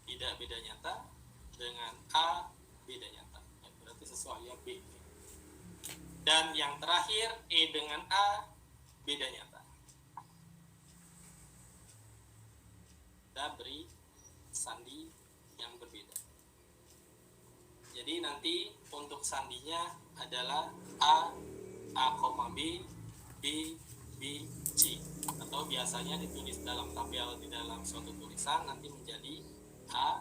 Tidak beda nyata, dengan A beda nyata. Ya, berarti sesuai yang B. Dan yang terakhir E dengan A beda nyata. Kita beri sandi yang berbeda. Jadi nanti untuk sandinya adalah A, B, B, B, C. Atau biasanya ditulis dalam tabel di dalam suatu tulisan nanti menjadi A,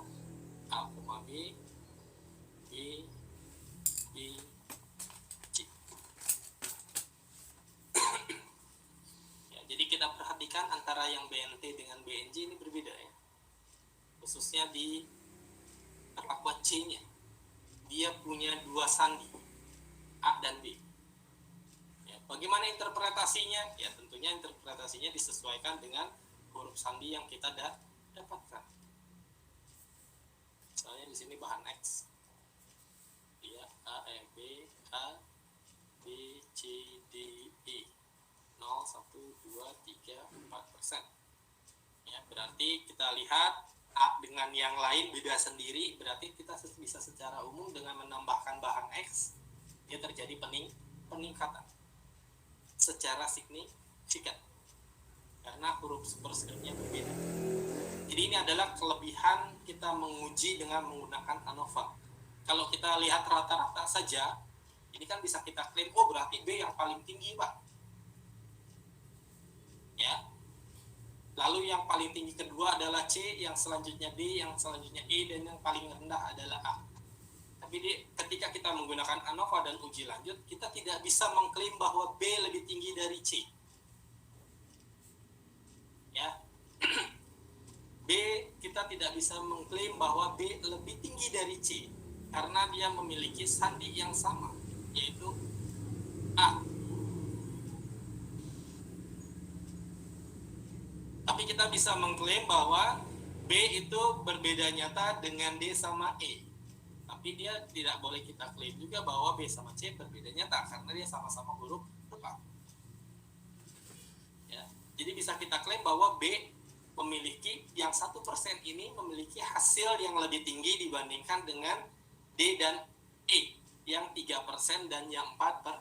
B, B, B, C. Ya, jadi kita perhatikan antara yang BNT dengan BNJ ini berbeda ya. Khususnya di perlakuan C-nya. Dia punya dua sandi, A dan B. Ya, bagaimana interpretasinya? Ya, tentunya interpretasinya disesuaikan dengan huruf sandi yang kita dapatkan. Misalnya di sini bahan X. Ya, A, B, B, C, D, E. 0, 1, 2, 3, 4%. Ya, berarti kita lihat A dengan yang lain beda sendiri, berarti kita bisa secara umum dengan menambahkan bahan X, dia terjadi peningkatan secara signifikan karena huruf superskripnya berbeda. Jadi ini adalah kelebihan kita menguji dengan menggunakan ANOVA. Kalau kita lihat rata-rata saja, ini kan bisa kita klaim, oh berarti B yang paling tinggi Pak. Ya. Lalu yang paling tinggi kedua adalah C, yang selanjutnya D, yang selanjutnya E, dan yang paling rendah adalah A. Tapi ketika kita menggunakan ANOVA dan uji lanjut, kita tidak bisa mengklaim bahwa B lebih tinggi dari C. Ya. B, kita tidak bisa mengklaim bahwa B lebih tinggi dari C, karena dia memiliki sandi yang sama, yaitu A. Tapi kita bisa mengklaim bahwa B itu berbeda nyata dengan D sama E. Tapi dia tidak boleh kita klaim juga bahwa B sama C berbeda nyata, karena dia sama-sama huruf A. Ya. Jadi bisa kita klaim bahwa B memiliki, yang 1% ini memiliki hasil yang lebih tinggi dibandingkan dengan D dan E, yang 3% dan yang 4%.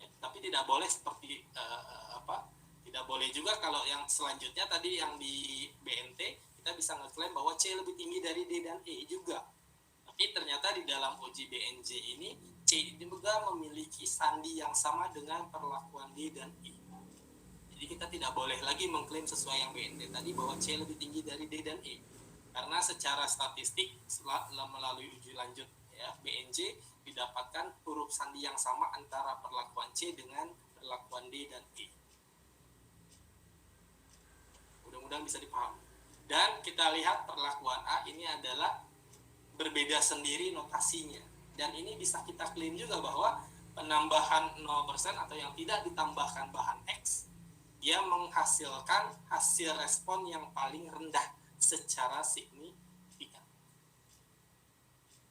Ya, tapi tidak boleh seperti tidak boleh juga kalau yang selanjutnya tadi yang di BNT kita bisa ngeklaim bahwa C lebih tinggi dari D dan E juga. Tapi ternyata di dalam uji BNJ ini C juga memiliki sandi yang sama dengan perlakuan D dan E. Jadi kita tidak boleh lagi mengklaim sesuai yang BNT tadi bahwa C lebih tinggi dari D dan E. Karena secara statistik melalui uji lanjut ya, BNJ didapatkan huruf sandi yang sama antara perlakuan C dengan perlakuan D dan E. Mudah-mudahan bisa dipahami. Dan kita lihat perlakuan A ini adalah berbeda sendiri notasinya. Dan ini bisa kita klaim juga bahwa penambahan 0% atau yang tidak ditambahkan bahan X, dia menghasilkan hasil respon yang paling rendah secara signifikan.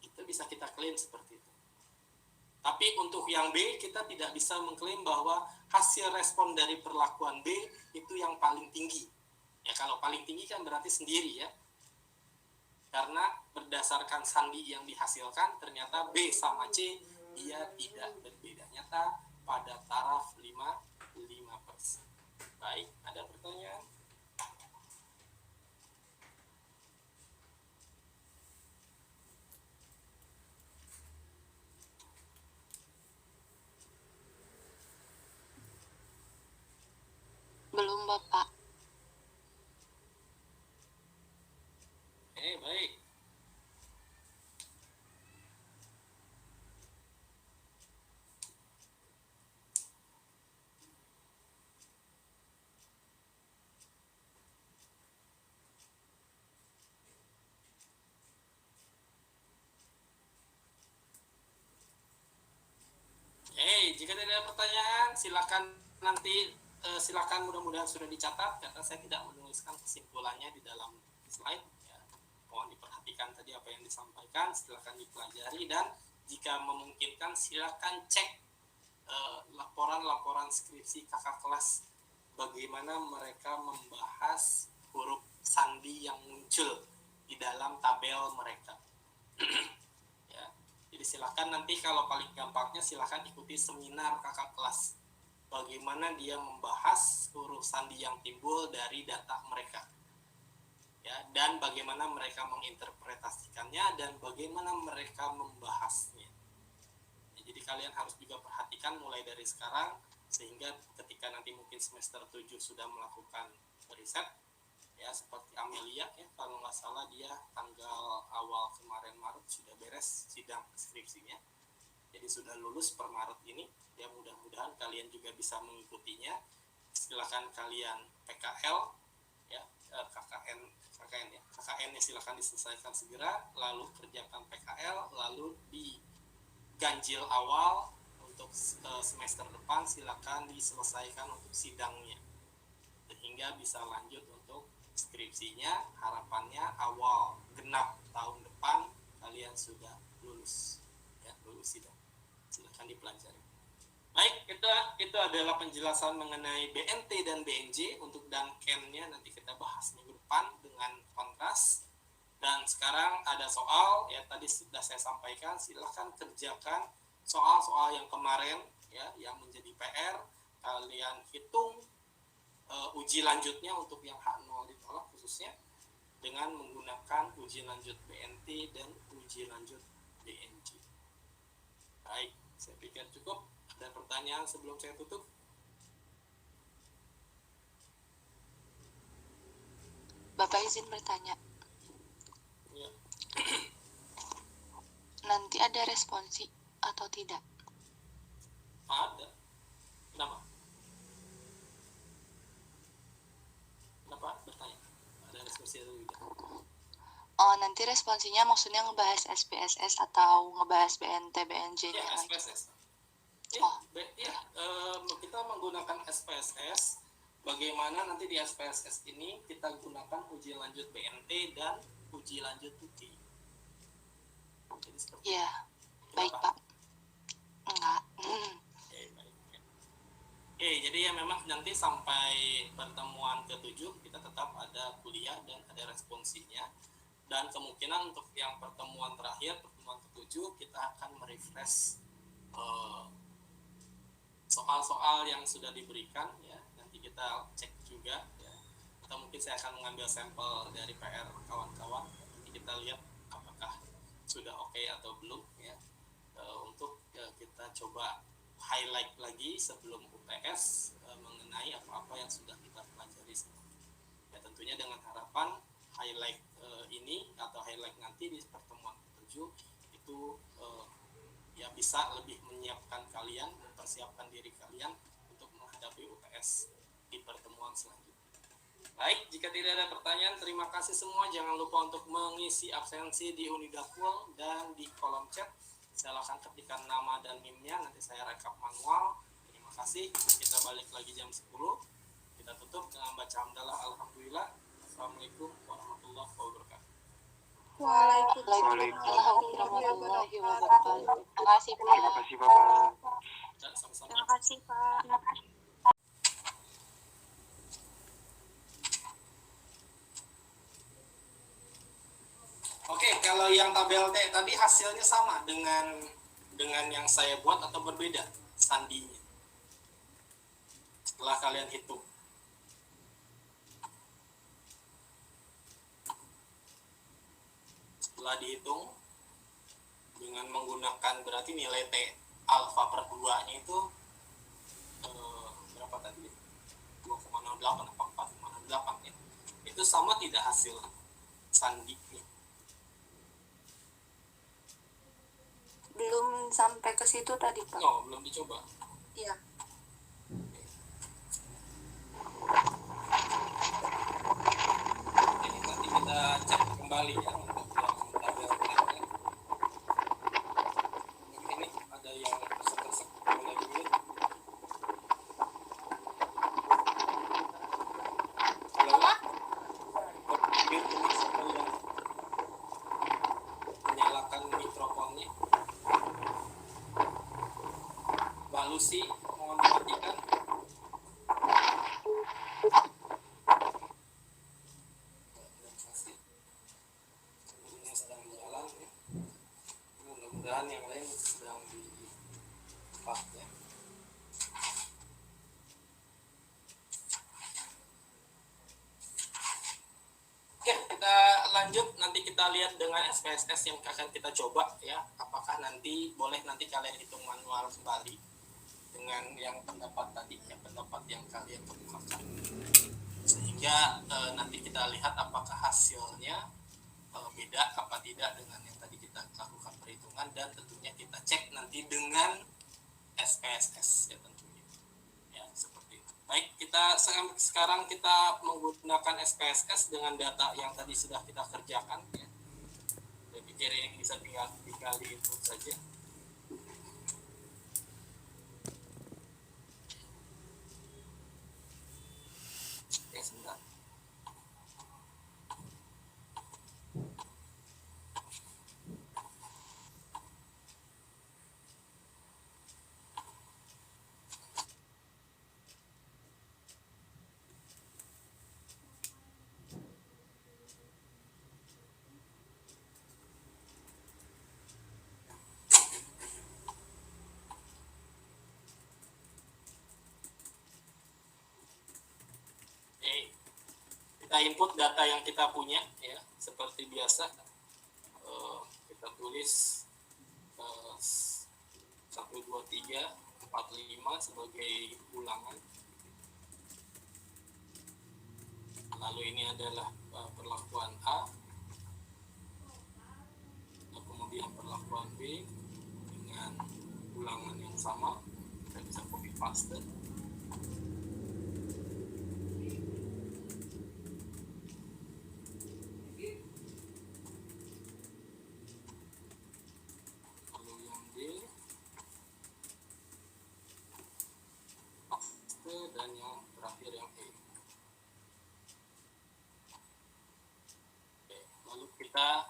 Itu bisa kita klaim seperti itu. Tapi untuk yang B, kita tidak bisa mengklaim bahwa hasil respon dari perlakuan B itu yang paling tinggi. Ya kalau paling tinggi kan berarti sendiri ya. Karena berdasarkan sandi yang dihasilkan ternyata B sama C dia tidak berbeda nyata pada taraf 5%. Baik, ada pertanyaan? Belum Bapak. Baik. jika tidak ada pertanyaan, silakan mudah-mudahan sudah dicatat karena saya tidak menuliskan kesimpulannya di dalam slide. Ya. Mohon diperhatikan tadi apa yang disampaikan, silakan dipelajari dan jika memungkinkan silakan cek laporan-laporan skripsi kakak kelas bagaimana mereka membahas huruf sandi yang muncul di dalam tabel mereka. Ya. Jadi silakan nanti kalau paling gampangnya silakan ikuti seminar kakak kelas. Bagaimana dia membahas huruf sandi yang timbul dari data mereka. Ya, dan bagaimana mereka menginterpretasikannya dan bagaimana mereka membahasnya. Ya, jadi kalian harus juga perhatikan mulai dari sekarang sehingga ketika nanti mungkin semester 7 sudah melakukan riset ya seperti Amelia ya kalau nggak salah dia tanggal awal kemarin Maret sudah beres sidang skripsinya. Jadi sudah lulus per Maret ini, ya mudah-mudahan kalian juga bisa mengikutinya. Silakan kalian PKL, ya KKN-nya silakan diselesaikan segera, lalu kerjakan PKL, lalu di ganjil awal untuk semester depan silakan diselesaikan untuk sidangnya, sehingga bisa lanjut untuk skripsinya. Harapannya awal genap tahun depan kalian sudah lulus, ya lulus sidang. Silakan dipelajari. Baik, itu adalah penjelasan mengenai BNT dan BNJ. Untuk Duncan-nya nanti kita bahas minggu depan dengan kontras. Dan sekarang ada soal, ya tadi sudah saya sampaikan, silakan kerjakan soal-soal yang kemarin, ya yang menjadi PR. Kalian hitung uji lanjutnya untuk yang H0 ditolak khususnya dengan menggunakan uji lanjut BNT dan uji lanjut BNJ. Baik, saya pikir cukup. Ada pertanyaan sebelum saya tutup? Bapak izin bertanya. Ya. Nanti ada responsi atau tidak? Ada. Kenapa? Kenapa bertanya? Ada responsi atau tidak? Oh, nanti responsinya maksudnya ngebahas SPSS atau ngebahas BNT, BNJ-nya Ya, lagi? SPSS. Oh. Kita menggunakan SPSS. Bagaimana nanti di SPSS ini kita gunakan uji lanjut BNT dan uji lanjut UT. Jadi seperti Iya, baik Pak. Enggak. Oke, jadi ya memang nanti sampai pertemuan ke-7 kita tetap ada kuliah dan ada responsinya. Dan kemungkinan untuk yang pertemuan terakhir, pertemuan ke-7, kita akan merefresh soal-soal yang sudah diberikan ya. Nanti kita cek juga ya. Atau mungkin saya akan mengambil sampel dari PR kawan-kawan. Nanti kita lihat apakah sudah oke atau belum ya. Untuk kita coba highlight lagi sebelum UTS mengenai apa-apa yang sudah kita pelajari. Ya tentunya dengan harapan highlight ini atau highlight nanti di pertemuan ke-7 itu ya bisa lebih menyiapkan kalian, mempersiapkan diri kalian untuk menghadapi UTS di pertemuan selanjutnya. Baik, jika tidak ada pertanyaan, terima kasih semua. Jangan lupa untuk mengisi absensi di Unidakul dan di kolom chat. Silakan ketikkan nama dan NIM-nya, nanti saya rekap manual. Terima kasih. Kita balik lagi jam 10. Kita tutup dengan baca hamdalah alhamdulillah. Assalamualaikum warahmatullahi wabarakatuh. Waalaikumsalam warahmatullahi wabarakatuh. Terima kasih Pak. Terima kasih Bapak. Sama-sama. Terima kasih Pak. Oke, kalau yang tabel T tadi hasilnya sama dengan yang saya buat atau berbeda sandinya? Setelah kalian hitung. Setelah dihitung dengan menggunakan berarti nilai T alfa per 2-nya itu berapa tadi? 2,08 atau 4,68 ya. Itu sama tidak hasil sandinya? Belum sampai ke situ tadi Pak. Oh, belum dicoba. Iya. Jadi nanti kita cek kembali ya untuk yang tabel T-nya. Ini ada yang resek-resek boleh dulu. diskusi, mohon dimatikan. Ini sedang jalan ya. Mudah-mudahan yang lain sedang di tempat ya. Oke, kita lanjut. Nanti kita lihat dengan SPSS yang akan kita coba ya. Apakah nanti boleh nanti kalian hitung manual kembali dengan yang pendapat tadi, yang pendapat yang kalian kemukakan. Sehingga nanti kita lihat apakah hasilnya beda apa tidak dengan yang tadi kita lakukan perhitungan, dan tentunya kita cek nanti dengan SPSS ya tentunya. Ya, seperti itu. Baik, kita sekarang kita menggunakan SPSS dengan data yang tadi sudah kita kerjakan ya. Saya pikir ini bisa tinggal di input saja. Oke, sebentar. Kita input data yang kita punya ya, seperti biasa. Kita tulis 1, 2, 3, 4, 5 sebagai ulangan. Lalu ini adalah perlakuan A, kemudian perlakuan B dengan ulangan yang sama. Kita bisa copy paste. Dan yang terakhir yang E. Oke, lalu kita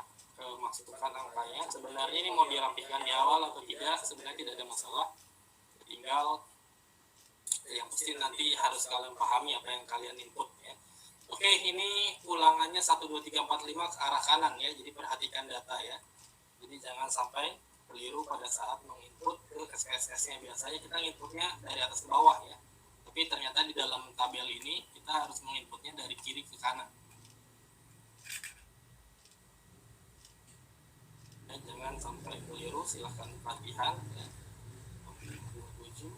masukkan angkanya. Sebenarnya ini mau dirapikan di awal atau tidak, sebenarnya tidak ada masalah. Tinggal yang pasti nanti harus kalian pahami apa yang kalian input ya. Oke, ini ulangannya 1, 2, 3, 4, 5 ke arah kanan ya. Jadi perhatikan data ya. Jadi jangan sampai keliru pada saat menginput ke SPSS-nya. Biasanya kita inputnya dari atas ke bawah ya. Tapi ternyata di dalam tabel ini kita harus menginputnya dari kiri ke kanan. Ya, jangan sampai keliru, silahkan latihan ya. 27.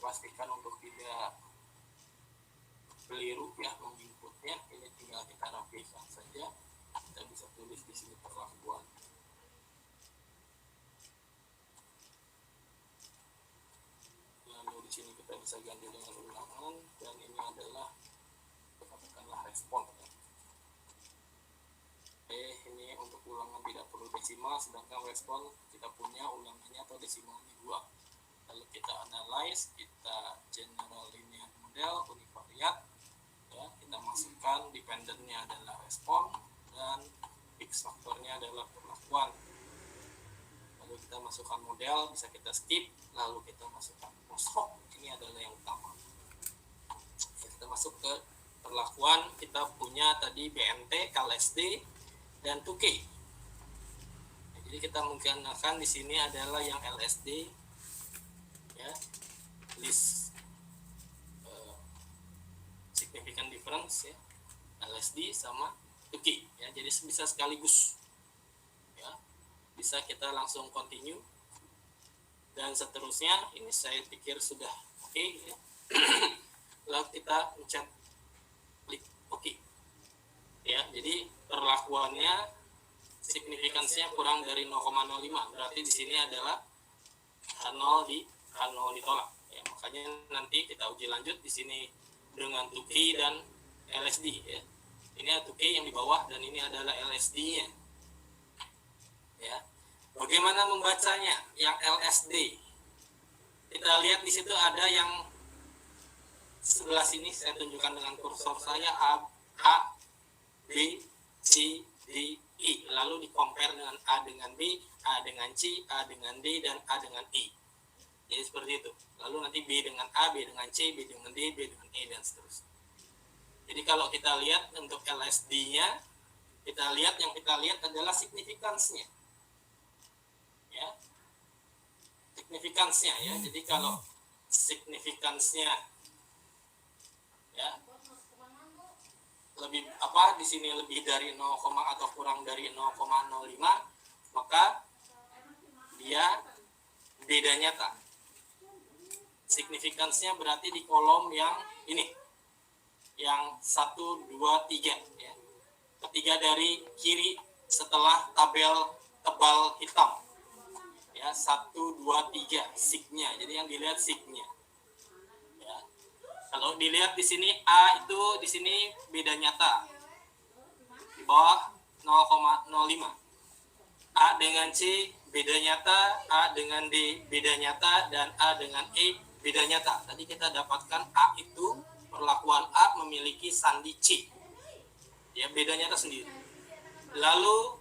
Pastikan untuk tidak keliru ya menginputnya. Ini tinggal kita rapikan saja. Kita bisa tulis di sini perlakuan. Lalu di sini kita bisa ganti dengan ulangan, dan ini adalah katakanlah respon ya. Ini untuk ulangan tidak perlu desimal, sedangkan respon kita punya ulangannya atau desimalnya 2. Lalu kita analyze, kita general linear model univariat, Ya, kita masukkan dependennya adalah respon dan fix faktornya adalah perlakuan. Lalu kita masukkan model, bisa kita skip, lalu kita masukkan post hoc, ini adalah yang utama. Ya, kita masuk ke perlakuan, kita punya tadi BNT, KLSD, dan 2K. Ya, jadi kita menggunakan di sini adalah yang LSD, ya, list significant difference, ya, LSD sama 2K, ya, jadi bisa sekaligus. Bisa kita langsung continue dan seterusnya. Ini saya pikir sudah oke, ya. Lalu kita pencet klik oke, ya. Jadi perlakuannya signifikansinya kurang dari 0,05, berarti di sini adalah H0 ditolak, ya. Makanya nanti kita uji lanjut di sini dengan 2K dan LSD, ya. Ini 2K yang di bawah dan ini adalah LSD-nya, ya. Bagaimana membacanya? Yang LSD, kita lihat di situ ada yang sebelah sini, saya tunjukkan dengan kursor saya, A, B, C, D, E. Lalu di-compare dengan A dengan B, A dengan C, A dengan D, dan A dengan E. Jadi seperti itu. Lalu nanti B dengan A, B dengan C, B dengan D, B dengan E, dan seterusnya. Jadi kalau kita lihat untuk LSD-nya, yang kita lihat adalah signifikansinya. Ya, signifikansinya, ya. Jadi kalau signifikansinya, ya, lebih di sini lebih dari 0, atau kurang dari 0,05, maka dia beda nyata. Signifikansinya berarti di kolom yang ini, yang 1, 2, 3, ya. Ketiga dari kiri setelah tabel tebal hitam. Ya, 1, 2, 3 signya. Jadi yang dilihat signya. Ya. Kalau dilihat di sini A itu di sini beda nyata. Di bawah 0,05. A dengan C beda nyata, A dengan D beda nyata, dan A dengan E beda nyata. Tadi kita dapatkan A itu perlakuan A memiliki sandi C. Ya, beda nyata sendiri. Lalu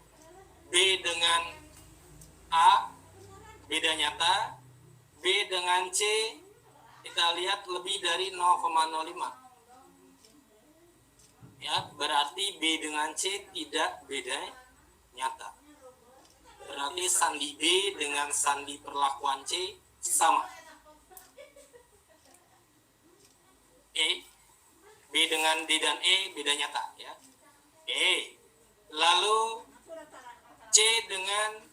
B dengan A beda nyata, B dengan C kita lihat lebih dari 0,05. Ya, berarti B dengan C tidak beda nyata. Berarti sandi B dengan sandi perlakuan C sama. B dengan D dan E beda nyata, ya. Lalu C dengan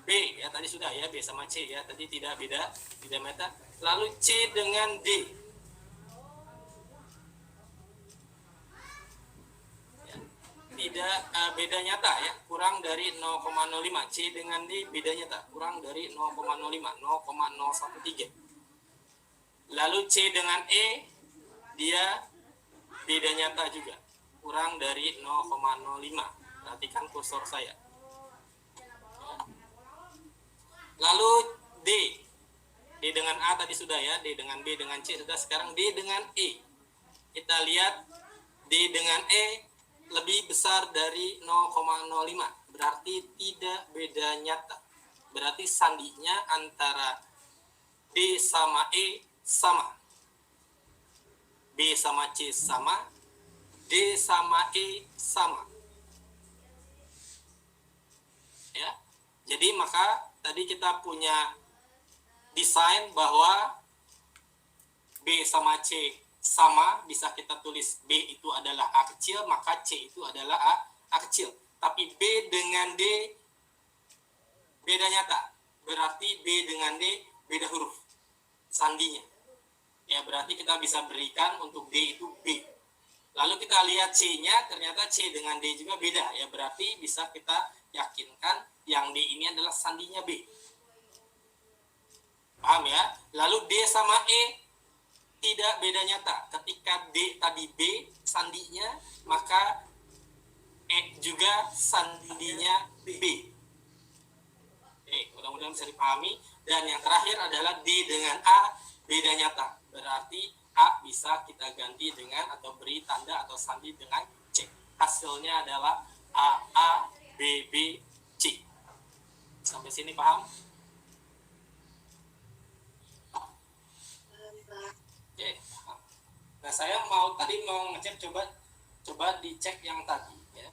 B, ya, tadi sudah, ya, B sama C, ya, tadi tidak nyata. Lalu C dengan D, ya, tidak beda nyata, ya, kurang dari 0,05. C dengan D beda nyata, kurang dari 0,05, 0,013. Lalu C dengan E, dia beda nyata juga, kurang dari 0,05. Perhatikan kursor saya. Lalu D dengan A tadi sudah, ya, D dengan B dengan C sudah. Sekarang D dengan E, kita lihat D dengan E lebih besar dari 0,05, berarti tidak beda nyata. Berarti sandinya antara D sama E sama, B sama C sama, D sama E sama, ya. Jadi maka tadi kita punya desain bahwa B sama C sama, bisa kita tulis B itu adalah A kecil, maka C itu adalah A kecil. Tapi B dengan D beda nyata, berarti B dengan D beda huruf sandinya. Ya, berarti kita bisa berikan untuk D itu B. Lalu kita lihat C-nya, ternyata C dengan D juga beda, ya, berarti bisa kita yakinkan yang D ini adalah sandinya B. Paham, ya? Lalu D sama E tidak beda nyata. Ketika D tadi B sandinya, maka E juga sandinya B. Mudah-mudahan bisa dipahami. Dan yang terakhir adalah D dengan A beda nyata. Berarti A bisa kita ganti dengan atau beri tanda atau sandi dengan C. Hasilnya adalah A, B, C. Sampai sini paham? Oke. Nah, saya tadi mau ngecek, coba dicek yang tadi ya.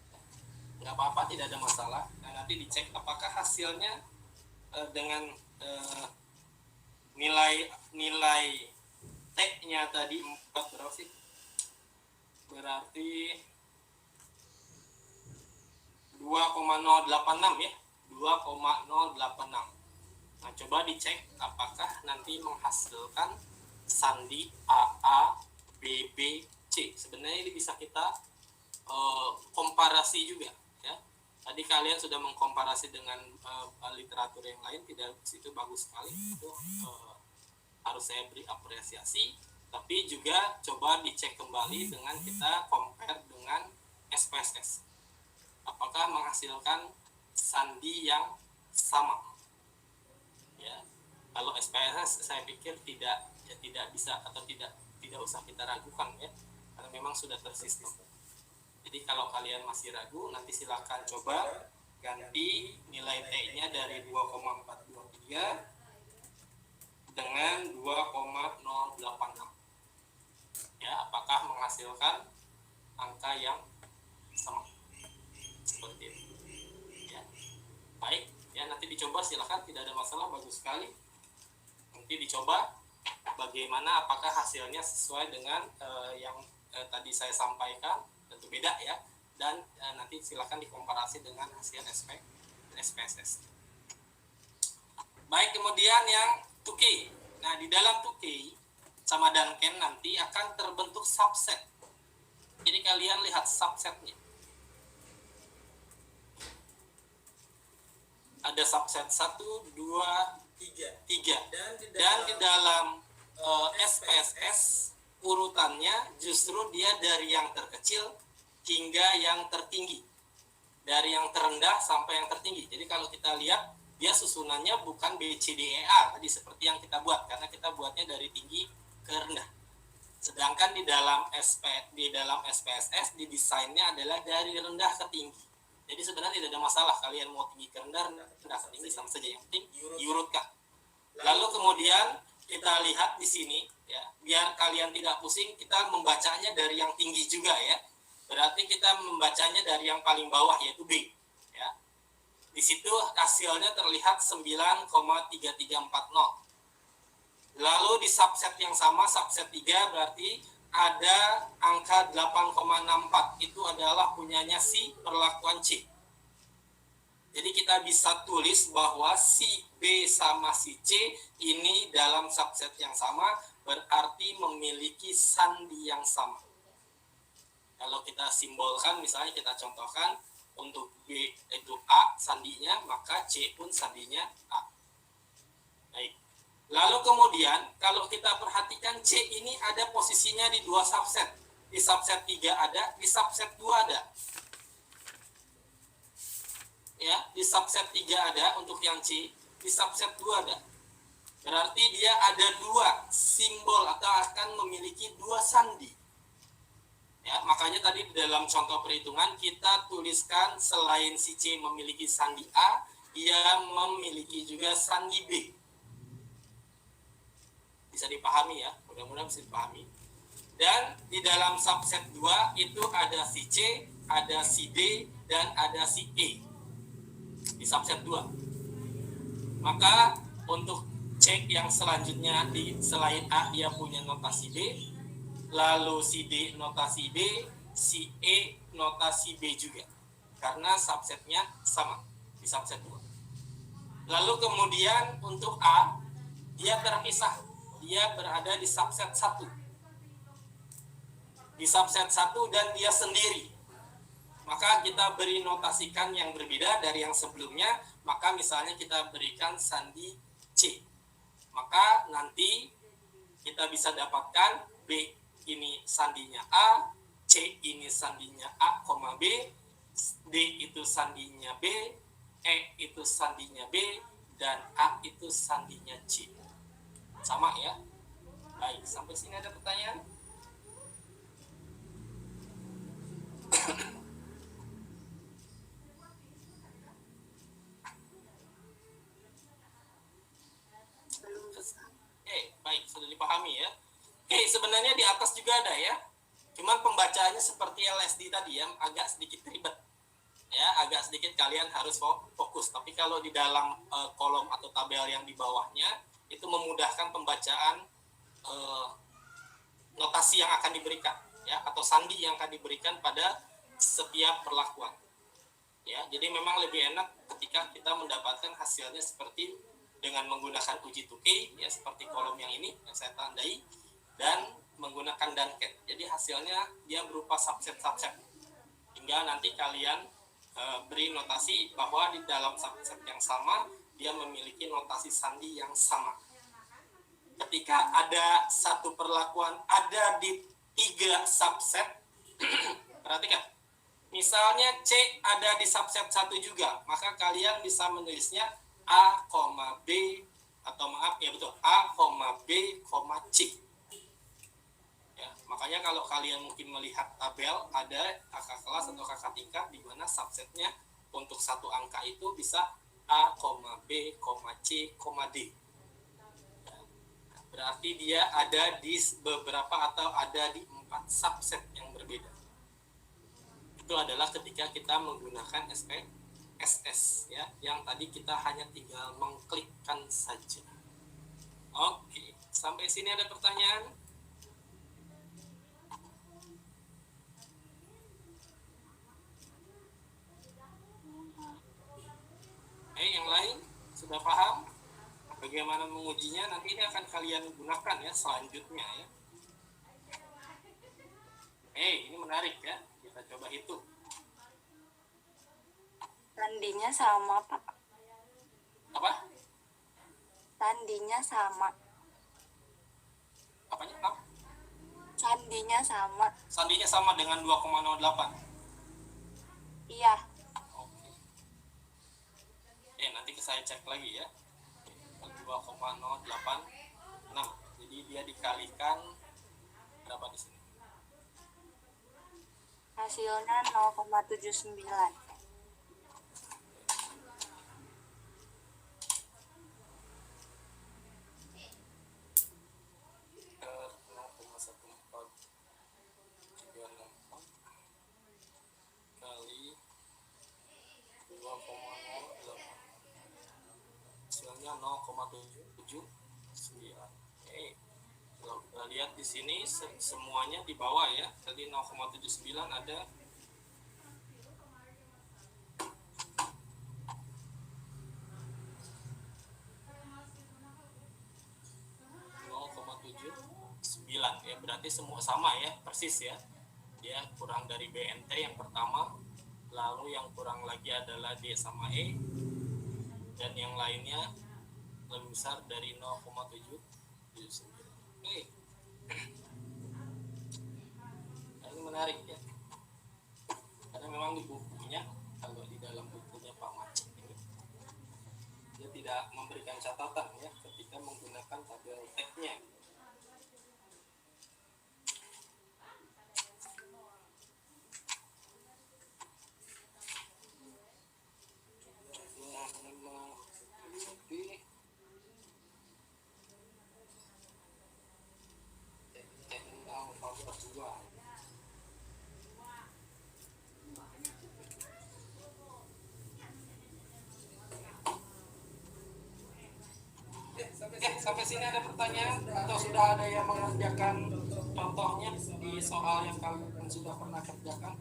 Nggak apa-apa, tidak ada masalah. Nah, nanti dicek apakah hasilnya dengan nilai T-nya tadi 4 berapa sih? Berarti 2,086 ya. 2,086. Nah, coba dicek apakah nanti menghasilkan sandi AA, BB, C. Sebenarnya ini bisa kita komparasi juga ya. Tadi kalian sudah mengkomparasi dengan literatur yang lain, tidak itu bagus sekali. Itu harus saya beri apresiasi. Tapi juga coba dicek kembali dengan kita compare dengan SPSS. Apakah menghasilkan sandi yang sama? Ya. Kalau SPSS saya pikir tidak bisa atau tidak usah kita ragukan ya, karena memang sudah tersistem. Jadi kalau kalian masih ragu, nanti silakan coba ganti nilai T-nya dari 2,423 dengan 2,086. Ya, apakah menghasilkan angka yang sama? Seperti itu. Ya. Baik, ya nanti dicoba silakan, tidak ada masalah, bagus sekali. Nanti dicoba bagaimana, apakah hasilnya sesuai dengan yang tadi saya sampaikan. Tentu beda ya, dan nanti silakan dikomparasi dengan hasil SPSS. Baik, kemudian yang 2K. Nah, di dalam 2K sama Duncan nanti akan terbentuk subset. Jadi kalian lihat subsetnya. Ada subset 1, 2, 3. Dan di dalam SPSS urutannya justru dia dari yang terkecil hingga yang tertinggi, dari yang terendah sampai yang tertinggi. Jadi kalau kita lihat, dia susunannya bukan B, C, D, E, A tadi seperti yang kita buat, karena kita buatnya dari tinggi ke rendah. Sedangkan di dalam SPSS didesainnya adalah dari rendah ke tinggi. Jadi sebenarnya tidak ada masalah kalian mau tinggi ke rendah ke tinggi, sama saja, yang penting diurutkan. Lalu kemudian kita lihat di sini ya, biar kalian tidak pusing, kita membacanya dari yang tinggi juga ya. Berarti kita membacanya dari yang paling bawah, yaitu B ya. Di situ hasilnya terlihat 9,3340. Lalu di subset yang sama, subset 3, berarti ada angka 8,64. Itu adalah punyanya si perlakuan C. Jadi kita bisa tulis bahwa si B sama si C ini dalam subset yang sama, berarti memiliki sandi yang sama. Kalau kita simbolkan, misalnya kita contohkan, untuk B itu A sandinya, maka C pun sandinya A. Baik. Lalu kemudian, kalau kita perhatikan C ini ada posisinya di 2 subset. Di subset 3 ada, di subset 2 ada. Ya, di subset 3 ada untuk yang C, di subset 2 ada. Berarti dia ada 2 simbol atau akan memiliki 2 sandi. Ya, makanya tadi dalam contoh perhitungan kita tuliskan selain si C memiliki sandi A, ia memiliki juga sandi B. Bisa dipahami ya, mudah-mudahan bisa dipahami. Dan di dalam subset 2 itu ada si C, ada si D, dan ada si E. Di subset 2. Maka untuk cek yang selanjutnya, selain A dia punya notasi B, lalu si D notasi B, si E notasi B juga, karena subsetnya sama di subset 2. Lalu kemudian untuk A, dia terpisah, dia berada di subset 1. Di subset 1 dan dia sendiri. Maka kita beri notasikan yang berbeda dari yang sebelumnya, maka misalnya kita berikan sandi C. Maka nanti kita bisa dapatkan B ini sandinya A, C ini sandinya A, B, D itu sandinya B, E itu sandinya B, dan A itu sandinya C. Sama ya? Baik, sampai sini ada pertanyaan? Belum bisa. Baik, sudah dipahami ya. Sebenarnya di atas juga ada ya. Cuman pembacaannya seperti LSD tadi ya, agak sedikit ribet. Ya, agak sedikit kalian harus fokus. Tapi kalau di dalam kolom atau tabel yang di bawahnya itu memudahkan pembacaan notasi yang akan diberikan ya, atau sandi yang akan diberikan pada setiap perlakuan. Ya, jadi memang lebih enak ketika kita mendapatkan hasilnya seperti dengan menggunakan uji tuki ya, seperti kolom yang ini yang saya tandai, dan menggunakan danket. Jadi hasilnya dia berupa subset-subset hingga nanti kalian beri notasi bahwa di dalam subset yang sama dia memiliki notasi sandi yang sama. Ketika ada satu perlakuan ada di 3 subset perhatikan, misalnya C ada di subset 1 juga, maka kalian bisa menulisnya A, B, atau maaf ya betul, A, B, C. Ya, makanya kalau kalian mungkin melihat tabel ada kakak kelas atau kakak tingkat di mana subsetnya untuk satu angka itu bisa A, B, C, D. Ya, berarti dia ada di beberapa atau ada di 4 subset yang berbeda. Itu adalah ketika kita menggunakan SPSS ya, yang tadi kita hanya tinggal mengklikkan saja. Oke, sampai sini ada pertanyaan? Yang lain sudah paham bagaimana mengujinya? Nanti ini akan kalian gunakan ya selanjutnya ya. Ini menarik ya, kita coba hitung. Sandinya sama, Pak. Apa? Sandinya sama. Apanya? Apa? Sandinya sama. Sandinya sama dengan 2,08. Iya. Oke. Nanti saya cek lagi ya. 2,086. Jadi dia dikalikan berapa di sini? Hasilnya 0,79. Kali 2,08 hasilnya 0,79. Kalau kita lihat di sini semuanya di bawah ya. Tadi 0,79 ada 0,79 ya, berarti semua sama ya, persis ya. Dia kurang dari BNT yang pertama, lalu yang kurang lagi adalah D sama E, dan yang lainnya lebih besar dari 0,779. Ini menarik ya, karena memang di bukunya, kalau di dalam bukunya Pak Macik ini dia tidak memberikan catatan ya ketika menggunakan tabel tag-nya. Sampai sini ada pertanyaan atau sudah ada yang mengerjakan contohnya di soal yang kalian sudah pernah kerjakan?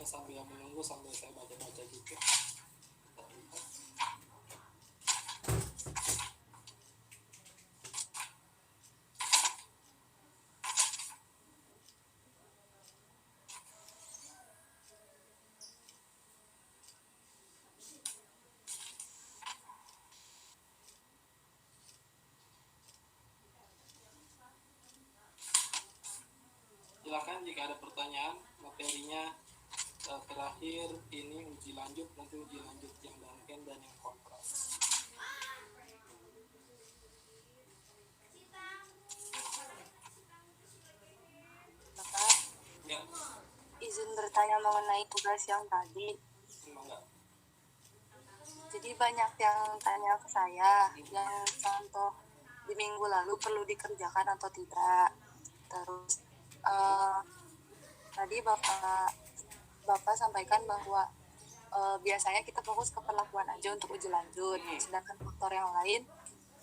Sambil menunggu, sambil saya baca-baca juga. Silakan jika ada pertanyaan, materinya terakhir ini uji lanjut, nanti uji lanjut yang Duncan dan yang kontras. Bapak, Ya, izin bertanya mengenai tugas yang tadi. semangat. Jadi banyak yang tanya ke saya, yang contoh di minggu lalu perlu dikerjakan atau tidak. Terus tadi Bapak sampaikan bahwa biasanya kita fokus ke perlakuan aja untuk uji lanjut, sedangkan faktor yang lain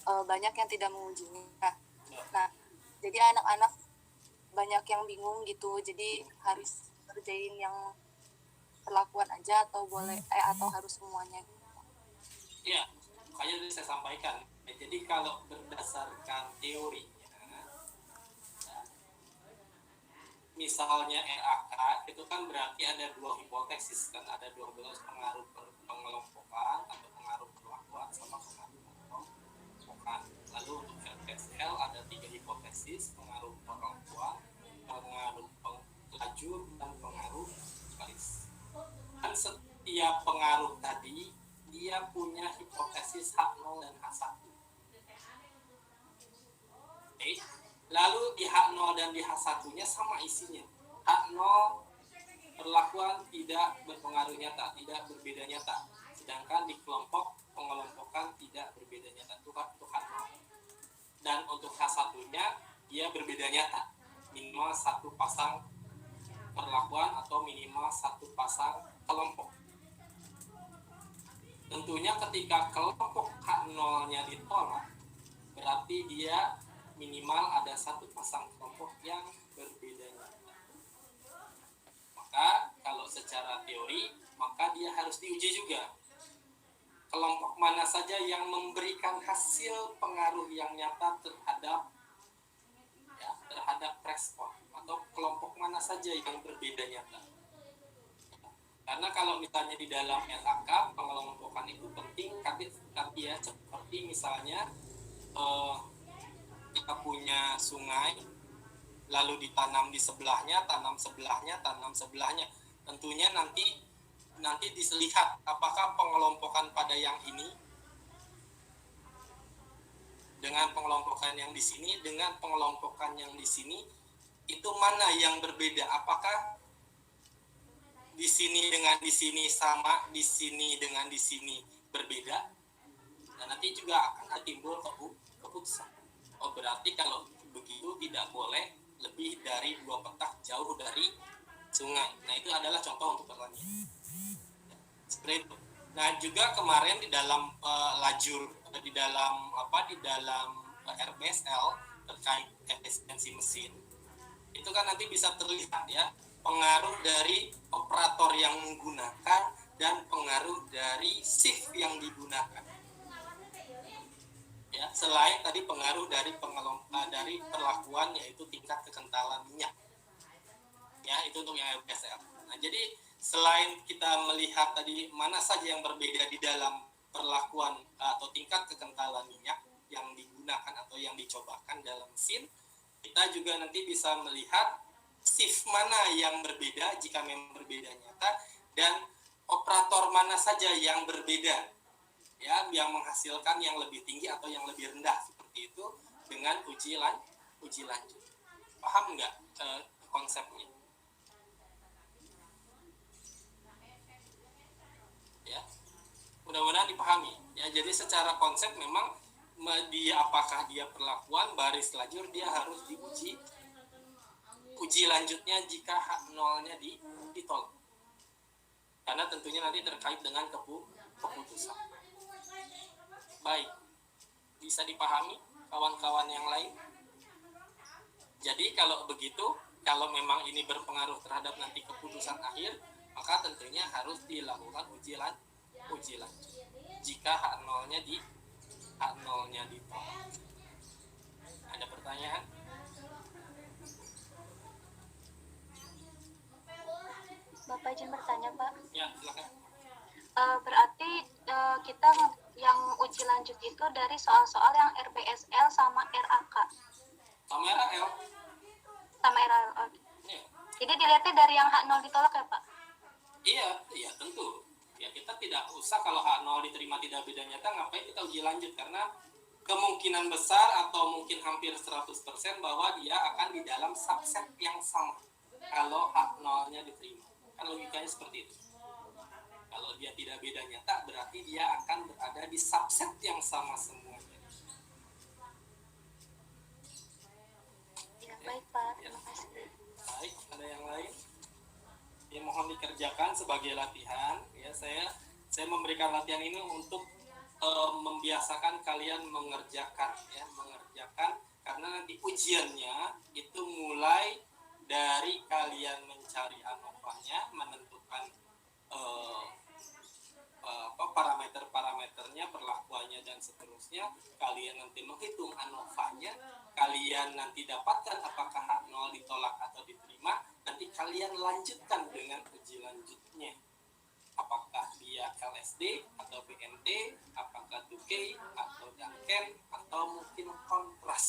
banyak yang tidak mengujinya. Nah, jadi anak-anak banyak yang bingung gitu, jadi harus kerjain yang perlakuan aja atau boleh atau harus semuanya. Ya, makanya tadi saya sampaikan. Ya, jadi kalau berdasarkan teori, misalnya RAK itu kan berarti ada dua hipotesis kan, ada dua belas pengaruh pengelompokan atau pengaruh perlakuan sama pengaruh pengelompokan. Lalu untuk LPSL ada tiga hipotesis, pengaruh perlakuan, pengaruh lajur, dan pengaruh garis. Dan setiap pengaruh tadi dia punya hipotesis H0 dan H1. Oke. Lalu di H0 dan di H1-nya sama isinya. H0 perlakuan tidak berpengaruh nyata, tidak berbeda nyata. Sedangkan di kelompok pengelompokan tidak berbeda nyata. Itu H0. Dan untuk H1-nya dia berbeda nyata. Minimal satu pasang perlakuan atau minimal satu pasang kelompok. Tentunya ketika kelompok H0-nya ditolak, berarti dia minimal ada satu pasang kelompok yang berbeda nyata. Maka kalau secara teori, maka dia harus diuji juga. Kelompok mana saja yang memberikan hasil pengaruh yang nyata terhadap respon, atau kelompok mana saja yang berbeda nyata. Karena kalau misalnya di dalam LAK pengelompokan itu penting, tapi ya seperti misalnya kita punya sungai, lalu ditanam di sebelahnya, tanam sebelahnya. Tentunya nanti dilihat apakah pengelompokan pada yang ini dengan pengelompokan yang di sini dengan pengelompokan yang di sini itu mana yang berbeda? Apakah di sini dengan di sini sama, di sini dengan di sini berbeda? Dan nanti juga akan timbul keputusan. Oh, berarti kalau begitu tidak boleh lebih dari 2 petak jauh dari sungai. Nah, itu adalah contoh untuk pertanian. Seperti itu. Nah, juga kemarin di dalam di dalam RPSL terkait efisiensi mesin, itu kan nanti bisa terlihat ya pengaruh dari operator yang menggunakan dan pengaruh dari shift yang digunakan. Ya, selain tadi pengaruh dari dari perlakuan yaitu tingkat kekentalan minyak. Ya, itu untuk yang LPSL. Nah, jadi selain kita melihat tadi mana saja yang berbeda di dalam perlakuan atau tingkat kekentalan minyak yang digunakan atau yang dicobakan dalam mesin, kita juga nanti bisa melihat shift mana yang berbeda jika memang berbeda nyata dan operator mana saja yang berbeda, ya, yang menghasilkan yang lebih tinggi atau yang lebih rendah, seperti itu dengan uji lanjut. Paham nggak konsepnya? Ya, mudah-mudahan dipahami. Ya, jadi secara konsep memang apakah dia perlakuan baris lajur, dia harus diuji uji lanjutnya jika H0-nya ditolak. Karena tentunya nanti terkait dengan keputusan. Baik, bisa dipahami kawan-kawan yang lain? Jadi kalau begitu, kalau memang ini berpengaruh terhadap nanti keputusan akhir, maka tentunya harus dilakukan uji lanjut. Jika H0-nya ditolak. Ada pertanyaan? Bapak izin bertanya, Pak. Ya, silakan. Berarti kita yang uji lanjut itu dari soal-soal yang RPSL sama RAK. Sama RAL. Sama RAL. Ya. Jadi dilihatnya dari yang H0 ditolak ya, Pak? Iya, iya tentu. Ya kita tidak usah kalau H0 diterima tidak beda nyata, ngapain kita uji lanjut, karena kemungkinan besar atau mungkin hampir 100% bahwa dia akan di dalam subset yang sama kalau H0-nya diterima. Kan logikanya seperti itu. Kalau dia tidak beda nyata, berarti dia akan berada di subset yang sama semuanya. Ya, baik Pak. Terima kasih. Baik, ada yang lain? Ya, mohon dikerjakan sebagai latihan. Ya, saya memberikan latihan ini untuk membiasakan kalian mengerjakan, ya, mengerjakan, karena nanti ujiannya itu mulai dari kalian mencari ANOVA-nya, menentukan parameter-parameternya, perlakuannya dan seterusnya. Kalian nanti menghitung ANOVA-nya, kalian nanti dapatkan apakah H0 ditolak atau diterima. Nanti kalian lanjutkan dengan uji lanjutnya. Apakah dia LSD atau BNT, apakah Tukey atau Duncan, atau mungkin kontras.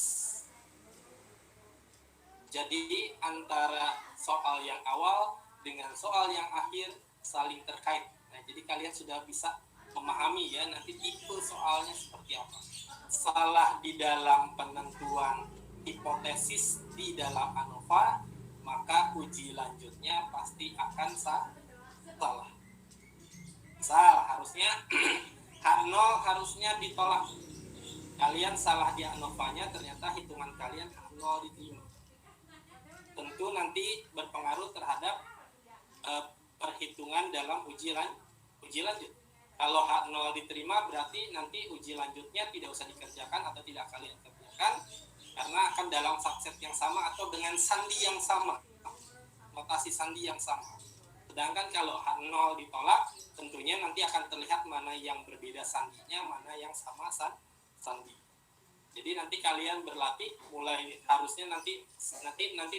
Jadi antara soal yang awal dengan soal yang akhir saling terkait. Nah, jadi kalian sudah bisa memahami ya nanti tipe soalnya seperti apa. Salah di dalam penentuan hipotesis di dalam ANOVA, maka uji lanjutnya pasti akan salah. Salah, harusnya H0 harusnya ditolak. Kalian salah di ANOVA-nya, ternyata hitungan kalian H0 diterima. Tentu nanti berpengaruh terhadap perhitungan dalam uji lanjut. Kalau H0 diterima, berarti nanti uji lanjutnya tidak usah dikerjakan atau tidak kalian kerjakan, karena akan dalam subset yang sama atau dengan sandi yang sama, notasi sandi yang sama. Sedangkan kalau H0 ditolak, tentunya nanti akan terlihat mana yang berbeda sandinya, mana yang sama sandi. Jadi nanti kalian berlatih, mulai harusnya nanti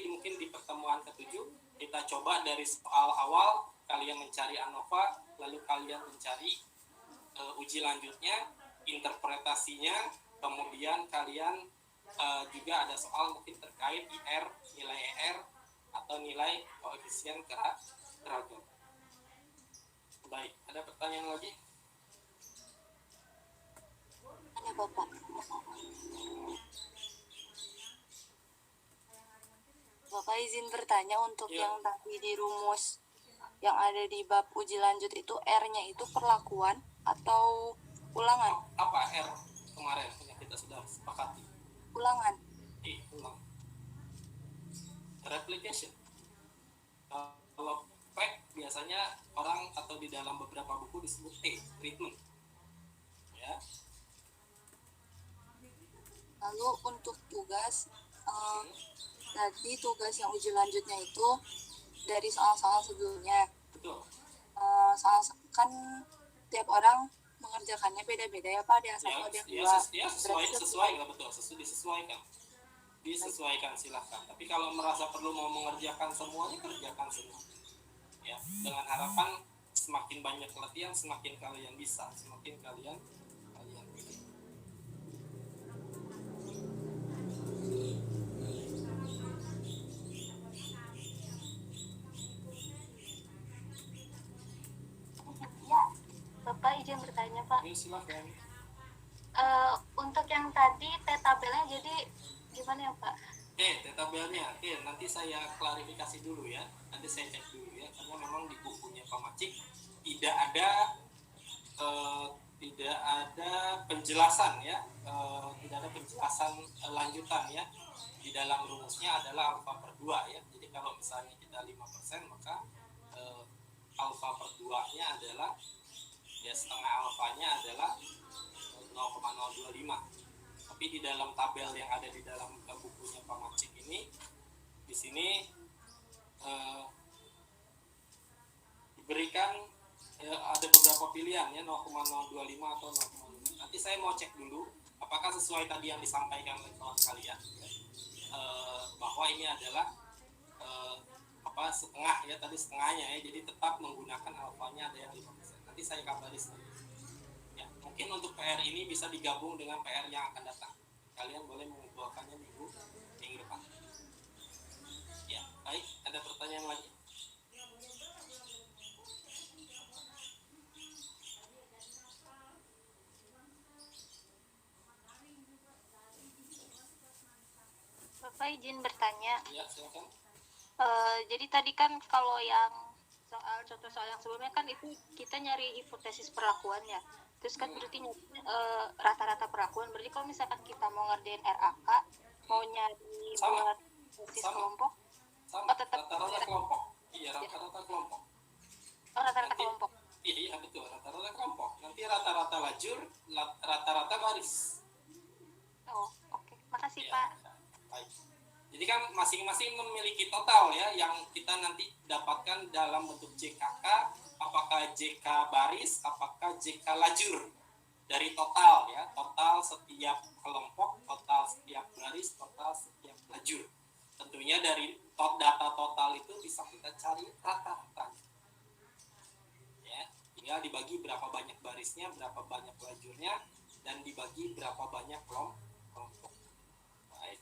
mungkin di pertemuan ke-7 kita coba dari soal awal, kalian mencari ANOVA, lalu kalian mencari uji lanjutnya, interpretasinya, kemudian kalian juga ada soal mungkin terkait IR, nilai ER, atau nilai koefisien keragam. Baik, ada pertanyaan lagi? Ada Bapak. Bapak izin bertanya untuk Ya. yang tadi di rumus yang ada di bab uji lanjut itu R-nya itu perlakuan atau ulangan? Apa R kemarin yang kita sudah sepakati? Ulangan. Ulang. Replication. Kalau P biasanya orang atau di dalam beberapa buku disebut T, treatment. Ya. Lalu untuk tugas, tadi tugas yang uji lanjutnya itu dari soal-soal sebelumnya. Betul. Soal kan tiap orang mengerjakannya beda-beda ya Pak, dia satu dia dua. Sesuai lah, betul, disesuaikan silahkan. Tapi kalau merasa perlu mau mengerjakan semuanya, kerjakan semua. Ya, dengan harapan semakin banyak latihan, semakin kalian bisa, semakin kalian pilih. Ya, Bapak izin bertanya Pak. Ini silahkan. Untuk yang tadi tabelnya jadi gimana ya Pak? Tabelnya. Nanti saya klarifikasi dulu ya. Nanti saya cek dulu ya, karena memang di bukunya Pak Macik tidak ada penjelasan ya, tidak ada penjelasan lanjutan ya. Di dalam rumusnya adalah alfa per 2 ya. Jadi kalau misalnya kita 5%, maka alfa per 2-nya adalah ya setengah alfanya adalah 0,025. Tapi di dalam tabel yang ada di dalam bukunya Pak Macik ini, di sini diberikan ada beberapa pilihan ya, 0,025 atau 0,5. Nanti saya mau cek dulu apakah sesuai tadi yang disampaikan oleh kawan kalian ya, bahwa ini adalah setengah ya, tadi setengahnya ya, jadi tetap menggunakan alfanya ada yang 5%. Nanti saya kabari sendiri. Ya, mungkin untuk PR ini bisa digabung dengan PR yang akan datang. Kalian boleh mengumpulkannya minggu depan. Ya, baik. Ada pertanyaan lagi? izin bertanya. Ya, silakan. Jadi tadi kan kalau yang contoh soal yang sebelumnya kan itu kita nyari hipotesis perlakuan ya. Terus kan berarti rata-rata perlakuan. Berarti kalau misalkan kita mau ngerjain RAK, mau nyari Sama. buat hipotesis Sama. kelompok, Sama, tetap rata-rata kelompok. Iya, rata-rata kelompok. rata-rata Nanti- kelompok. Iya, betul, rata-rata kelompok. Nanti rata-rata lajur, rata-rata baris. Oh, oke. Makasih, Ya, Pak. baik. Jadi kan masing-masing memiliki total ya yang kita nanti dapatkan dalam bentuk JKK, apakah JK baris, apakah JK lajur dari total ya, total setiap kelompok, total setiap baris, total setiap lajur. Tentunya dari data total itu bisa kita cari rata-rata. Ya, tinggal dibagi berapa banyak barisnya, berapa banyak lajurnya, dan dibagi berapa banyak kelompok. Baik.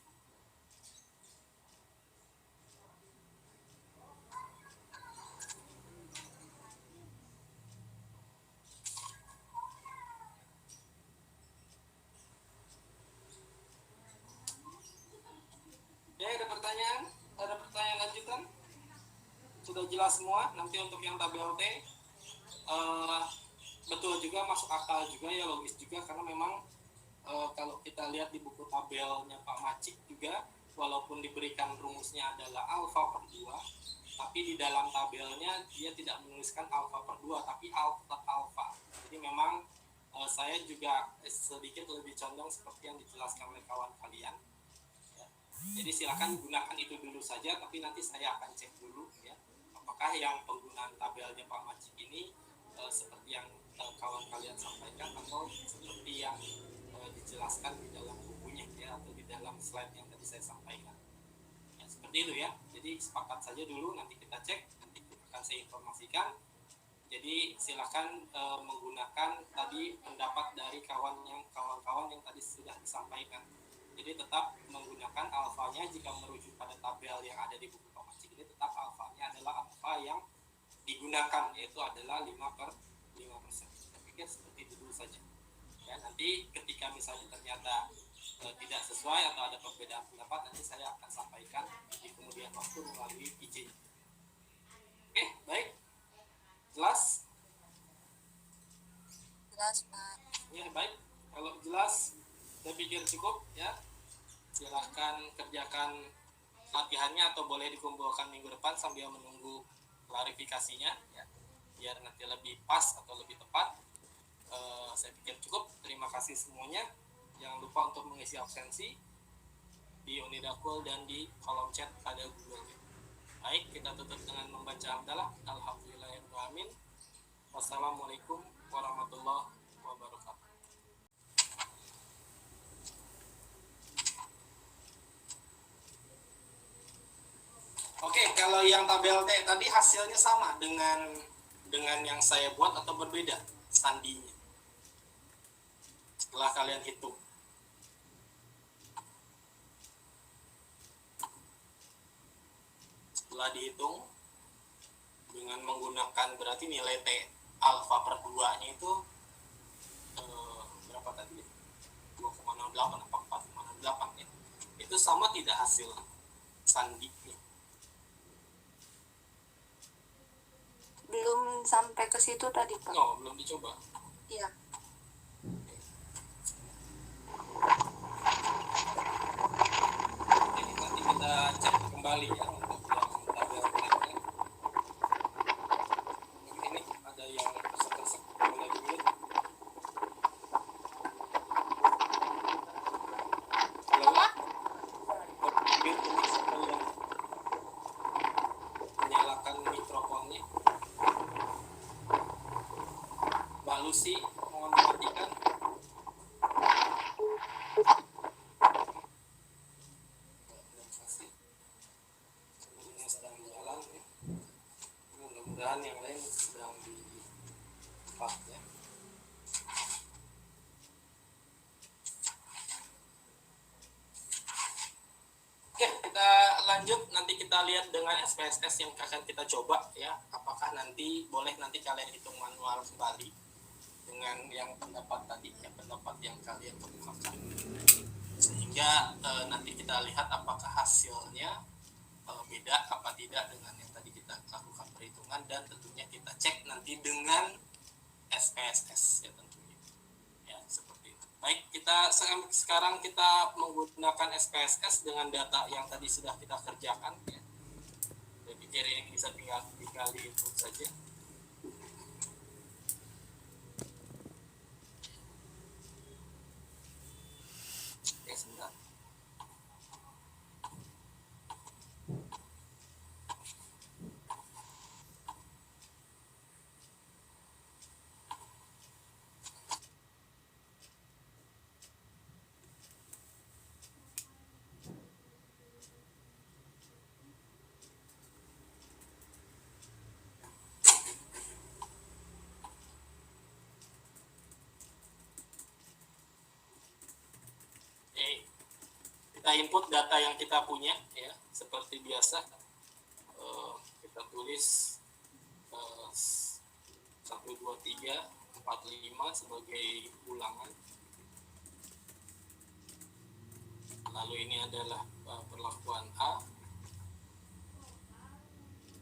Oke, ada pertanyaan? Ada pertanyaan lanjutan? Sudah jelas semua. Nanti untuk yang tabel T, betul juga, masuk akal juga ya, logis juga, karena memang kalau kita lihat di buku tabelnya Pak Macik juga, walaupun diberikan rumusnya adalah alfa per 2, tapi di dalam tabelnya dia tidak menuliskan alfa per 2, tapi tetap alfa. Jadi memang saya juga sedikit lebih condong seperti yang dijelaskan oleh kawan kalian. Ya. Jadi silakan gunakan itu dulu saja, tapi nanti saya akan cek dulu ya, apakah yang penggunaan tabelnya Pak Macik ini seperti yang kawan kalian sampaikan atau seperti yang dijelaskan di dalam bukunya ya, atau di dalam slide yang tadi saya sampaikan ya, seperti itu ya. Jadi sepakat saja dulu, nanti kita cek, nanti akan saya informasikan. Jadi silakan menggunakan tadi pendapat dari kawan-kawan yang tadi sudah disampaikan. Jadi tetap menggunakan alfanya jika merujuk pada tabel yang ada di buku Pak Macik, ini tetap alfanya adalah alfa yang digunakan, yaitu adalah 5/5%. Saya pikir seperti itu dulu saja. Ya, nanti ketika misalnya ternyata tidak sesuai atau ada perbedaan pendapat, nanti saya akan sampaikan di kemudian waktu melalui PJ. Oke, baik. Jelas? Jelas, Pak. Ya, baik. Kalau jelas, saya pikir cukup ya. Silahkan kerjakan latihannya atau boleh dikumpulkan minggu depan sambil menunggu klarifikasinya ya, biar nanti lebih pas atau lebih tepat. Saya pikir cukup. Terima kasih semuanya. Jangan lupa untuk mengisi absensi di Unidakul dan di kolom chat pada Google Meet. Baik, kita tutup dengan membaca hamdalah. Alhamdulillahirrahmanirrahim. Wassalamualaikum warahmatullahi wabarakatuh. Oke, kalau yang tabel T tadi hasilnya sama dengan yang saya buat atau berbeda sandinya? Setelah kalian hitung. Setelah dihitung dengan menggunakan berarti nilai T alfa per 2-nya itu berapa tadi? 2,68 atau 4,68 ya. Itu sama tidak hasil sandinya? Belum sampai ke situ tadi, Pak. Oh, belum dicoba. Iya. Jadi nanti kita cek kembali ya untuk yang tabel lainnya. Ini ada yang resek-resek, boleh dulu. Halo? Biar ini sambil menyalakan mikrofonnya. Mbak Lucy, mohon dimatikan. Ini sedang jalan ya. Mudah-mudahan yang lain sedang di part ya. Oke, kita lanjut. Nanti kita lihat dengan SPSS yang akan kita coba ya. Apakah nanti boleh nanti kalian hitung manual kembali dengan yang pendapat tadi ya, pendapat yang kalian kemukakan. sehingga nanti kita lihat apakah hasilnya beda apa tidak dengan yang tadi kita lakukan perhitungan, dan tentunya kita cek nanti dengan SPSS ya tentunya ya, seperti itu. Baik, kita sekarang kita menggunakan SPSS dengan data yang tadi sudah kita kerjakan ya. Saya pikir ini bisa tinggal di input saja. Oke, sebentar. Oke, kita input data yang kita punya ya, seperti biasa. Kita tulis 1, 2, 3, 4, 5 sebagai ulangan. Lalu ini adalah perlakuan A,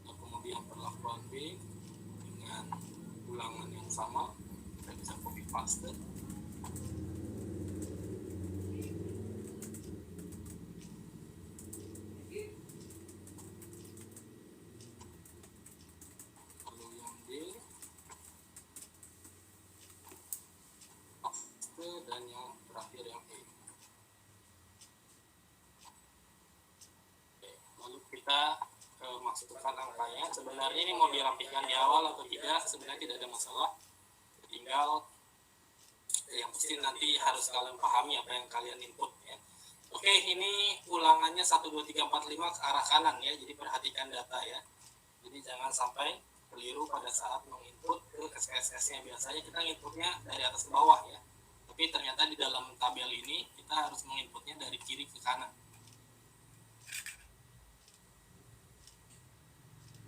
kemudian perlakuan B dengan ulangan yang sama. Kita bisa copy paste. Lalu yang D, paste, dan yang terakhir yang E. Oke, lalu kita masukkan angkanya. Sebenarnya ini mau dirapikan di awal atau tidak sebenarnya tidak ada masalah, tinggal yang pasti nanti harus kalian pahami apa yang kalian input ya. Oke, ini ulangannya 1, 2, 3, 4, 5 ke arah kanan ya, jadi perhatikan data ya, jadi jangan sampai keliru pada saat menginput ke SPSS nya. Biasanya kita inputnya dari atas ke bawah ya, tapi ternyata di dalam tabel ini kita harus menginputnya dari kiri ke kanan.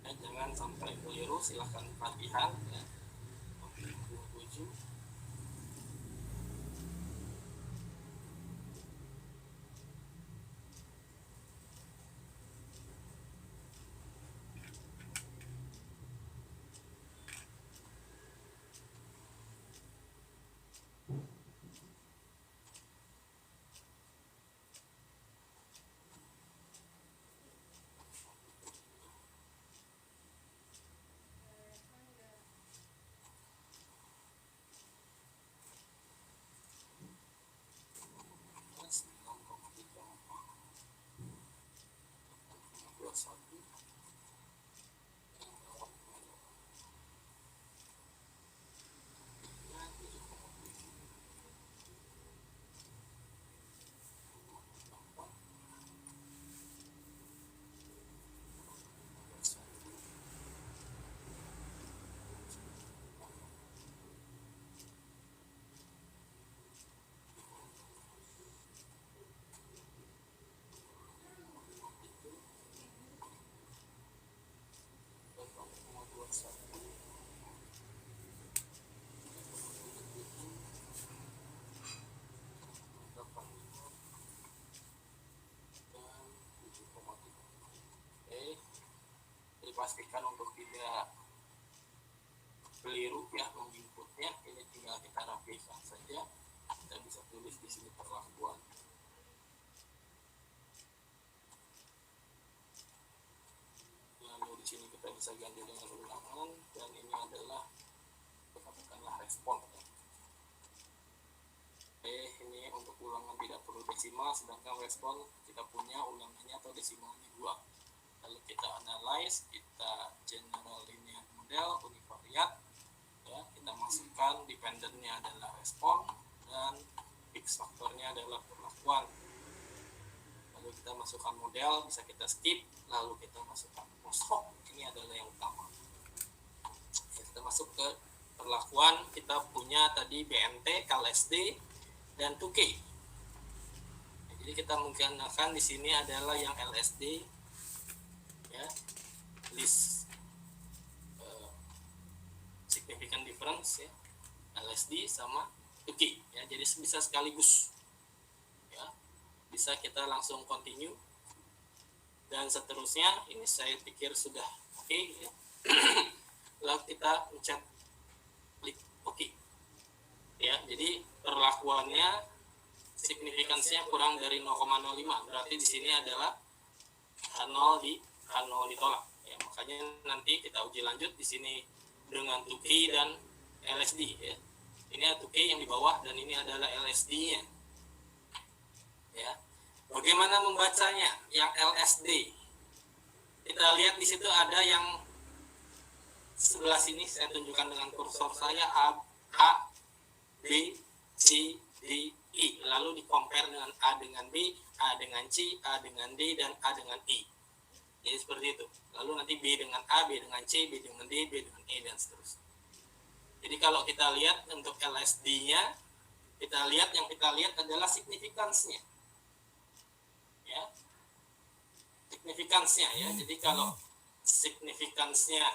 Jangan sampai keliru, silahkan latihan ya. 27. Pastikan untuk tidak keliru ya menginputnya. Ini tinggal kita rapikan saja. Kita bisa tulis di sini perlakuan. Lalu di sini kita bisa ganti dengan ulangan, dan ini adalah katakanlah respon. Ini untuk ulangan tidak perlu desimal, sedangkan respon kita punya ulangannya atau desimalnya 2. Lalu kita analyze, kita general linear model univariat ya, kita masukkan dependennya adalah respon dan X faktornya adalah perlakuan. Lalu kita masukkan model, bisa kita skip, lalu kita masukkan post hoc, ini adalah yang utama. Kita masuk ke perlakuan, kita punya tadi BNT, KLSD, dan 2K. Jadi kita menggunakan di sini adalah yang LSD ya, list significant difference ya, LSD sama 2K ya, jadi bisa sekaligus ya. bisa kita langsung continue. Dan seterusnya, ini saya pikir sudah oke, ya. Lalu kita pencet klik oke. Ya, jadi perlakuannya signifikansinya kurang dari 0,05. Berarti di sini adalah H0 ditolak. Ya, makanya nanti kita uji lanjut di sini dengan 2K dan LSD, ya. Ini 2K yang di bawah dan ini adalah LSD-nya. Ya. Bagaimana membacanya? Yang LSD. Kita lihat di situ ada yang sebelah sini, saya tunjukkan dengan kursor saya, A, B, C, D, E. Lalu di-compare dengan A dengan B, A dengan C, A dengan D, dan A dengan E. Jadi seperti itu. Lalu nanti B dengan A, B dengan C, B dengan D, B dengan E, dan seterusnya. Jadi kalau kita lihat untuk LSD-nya, yang kita lihat adalah signifikansinya. Ya. Signifikansinya, ya. Jadi kalau signifikansinya,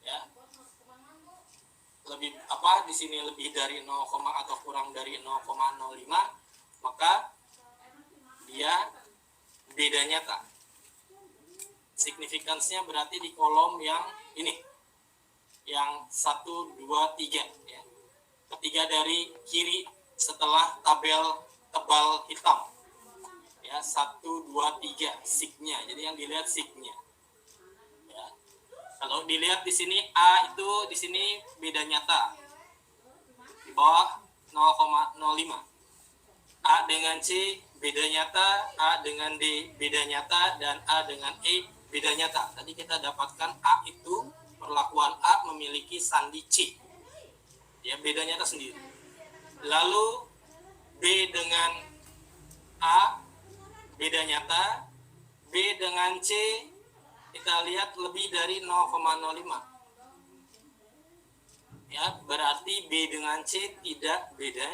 ya, lebih di sini lebih dari 0, atau kurang dari 0,05, maka dia beda nyata. Signifikansinya berarti di kolom yang ini, yang 1, 2, 3, ya. Ketiga dari kiri setelah tabel tebal hitam, ya, 1, 2, 3 signya. Jadi yang dilihat signya. Ya. Kalau dilihat di sini A itu di sini beda nyata, di bawah 0,05. A dengan C beda nyata, A dengan D beda nyata, dan A dengan E beda nyata. Tadi kita dapatkan A itu, perlakuan A memiliki sandi C. Ya, beda nyata sendiri. Lalu B dengan A beda nyata, B dengan C kita lihat lebih dari 0,05. Ya, berarti B dengan C tidak beda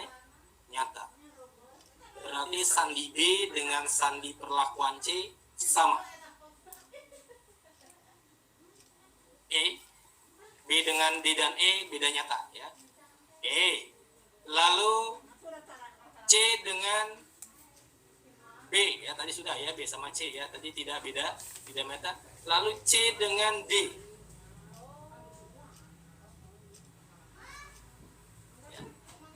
nyata. Berarti sandi B dengan sandi perlakuan C sama. B dengan D dan E beda nyata, ya. Lalu C dengan B, ya, tadi sudah, ya, B sama C, ya, tadi tidak beda nyata. Lalu C dengan D, ya,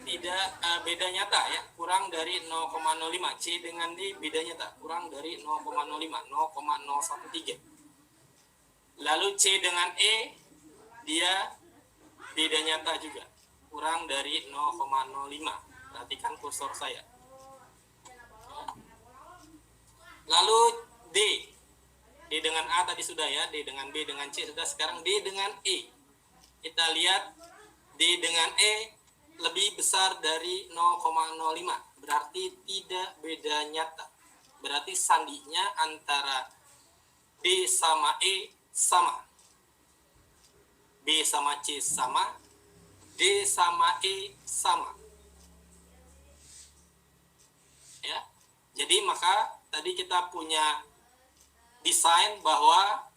tidak beda nyata, ya, kurang dari 0,05. C dengan D beda nyata, kurang dari 0,05, 0,013. Lalu C dengan E, dia beda nyata juga, kurang dari 0,05. Perhatikan kursor saya. Lalu D dengan A tadi sudah, ya, D dengan B dengan C sudah. Sekarang D dengan E. Kita lihat D dengan E lebih besar dari 0,05. Berarti tidak beda nyata. Berarti sandinya antara D sama E sama. B sama C sama, D sama E sama. Ya. Jadi maka tadi kita punya desain bahwa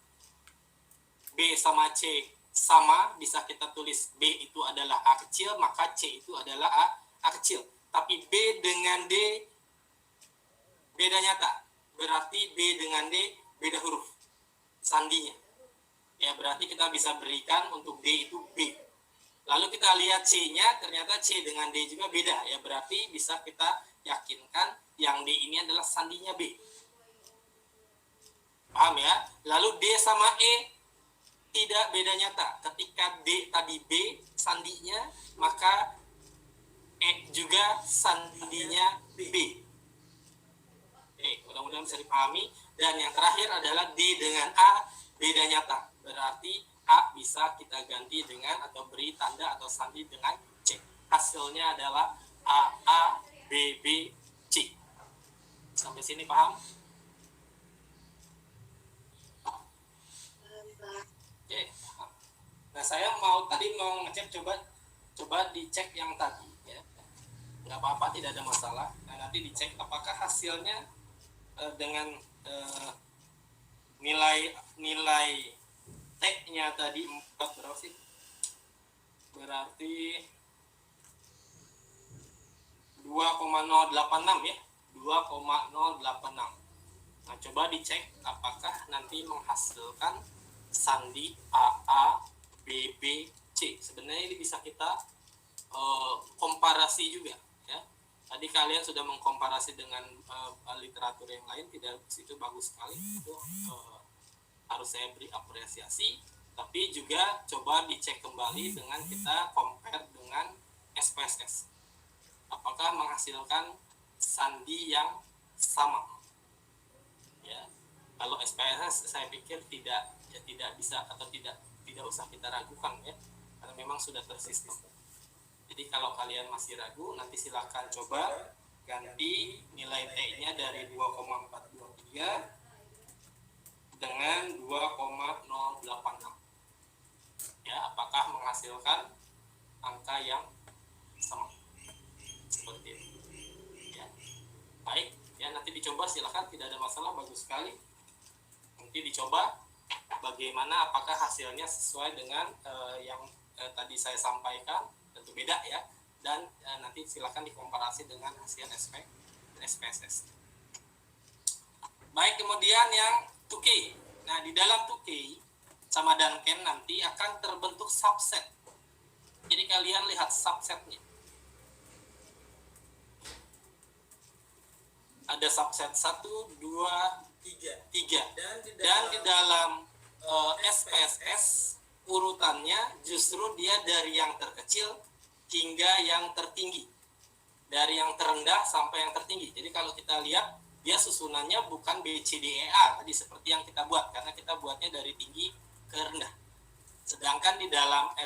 B sama C sama, bisa kita tulis B itu adalah A kecil, maka C itu adalah A kecil. Tapi B dengan D beda nyata. Berarti B dengan D beda huruf sandinya. Ya, berarti kita bisa berikan untuk D itu B. Lalu kita lihat C-nya, ternyata C dengan D juga beda, ya, berarti bisa kita yakinkan yang D ini adalah sandinya B. Paham, ya? Lalu D sama E tidak beda nyata. Ketika D tadi B sandinya, maka E juga sandinya B. Mudah-mudahan bisa dipahami. Dan yang terakhir adalah D dengan A beda nyata. Berarti A bisa kita ganti dengan atau beri tanda atau sandi dengan C. Hasilnya adalah A, B, B, C. Sampai sini paham? Oke. Nah, saya tadi mau ngecek, coba dicek yang tadi, ya. Nggak apa-apa, tidak ada masalah. Nah, nanti dicek apakah hasilnya dengan nilai T-nya tadi 4 berapa sih? Berarti 2,086, ya. 2,086. Nah, coba dicek apakah nanti menghasilkan sandi AA, BB, C. Sebenarnya ini bisa kita komparasi juga ya. Tadi kalian sudah mengkomparasi dengan literatur yang lain, tidak itu bagus sekali. Itu harus saya beri apresiasi. Tapi juga coba dicek kembali dengan kita compare dengan SPSS. Apakah menghasilkan sandi yang sama? Ya, kalau SPSS saya pikir tidak bisa atau tidak usah kita ragukan ya, karena memang sudah tersistem. Jadi kalau kalian masih ragu, nanti silakan coba ganti nilai T-nya dari 2,423 dengan 2,086. Ya, apakah menghasilkan angka yang sama? Seperti itu. Ya. Baik, ya nanti dicoba silakan, tidak ada masalah, bagus sekali. Nanti dicoba bagaimana, apakah hasilnya sesuai dengan yang tadi saya sampaikan, tentu beda ya, dan nanti silakan dikomparasi dengan hasil SP dan SPSS. Baik, kemudian yang 2K. Nah, di dalam 2K sama Duncan nanti akan terbentuk subset. Jadi kalian lihat subsetnya. Ada subset 1, 2, 3. Dan di dalam SPSS urutannya justru dia dari yang terkecil hingga yang tertinggi. Dari yang terendah sampai yang tertinggi. Jadi kalau kita lihat, dia susunannya bukan BCDEA tadi seperti yang kita buat, karena kita buatnya dari tinggi ke rendah. Sedangkan di dalam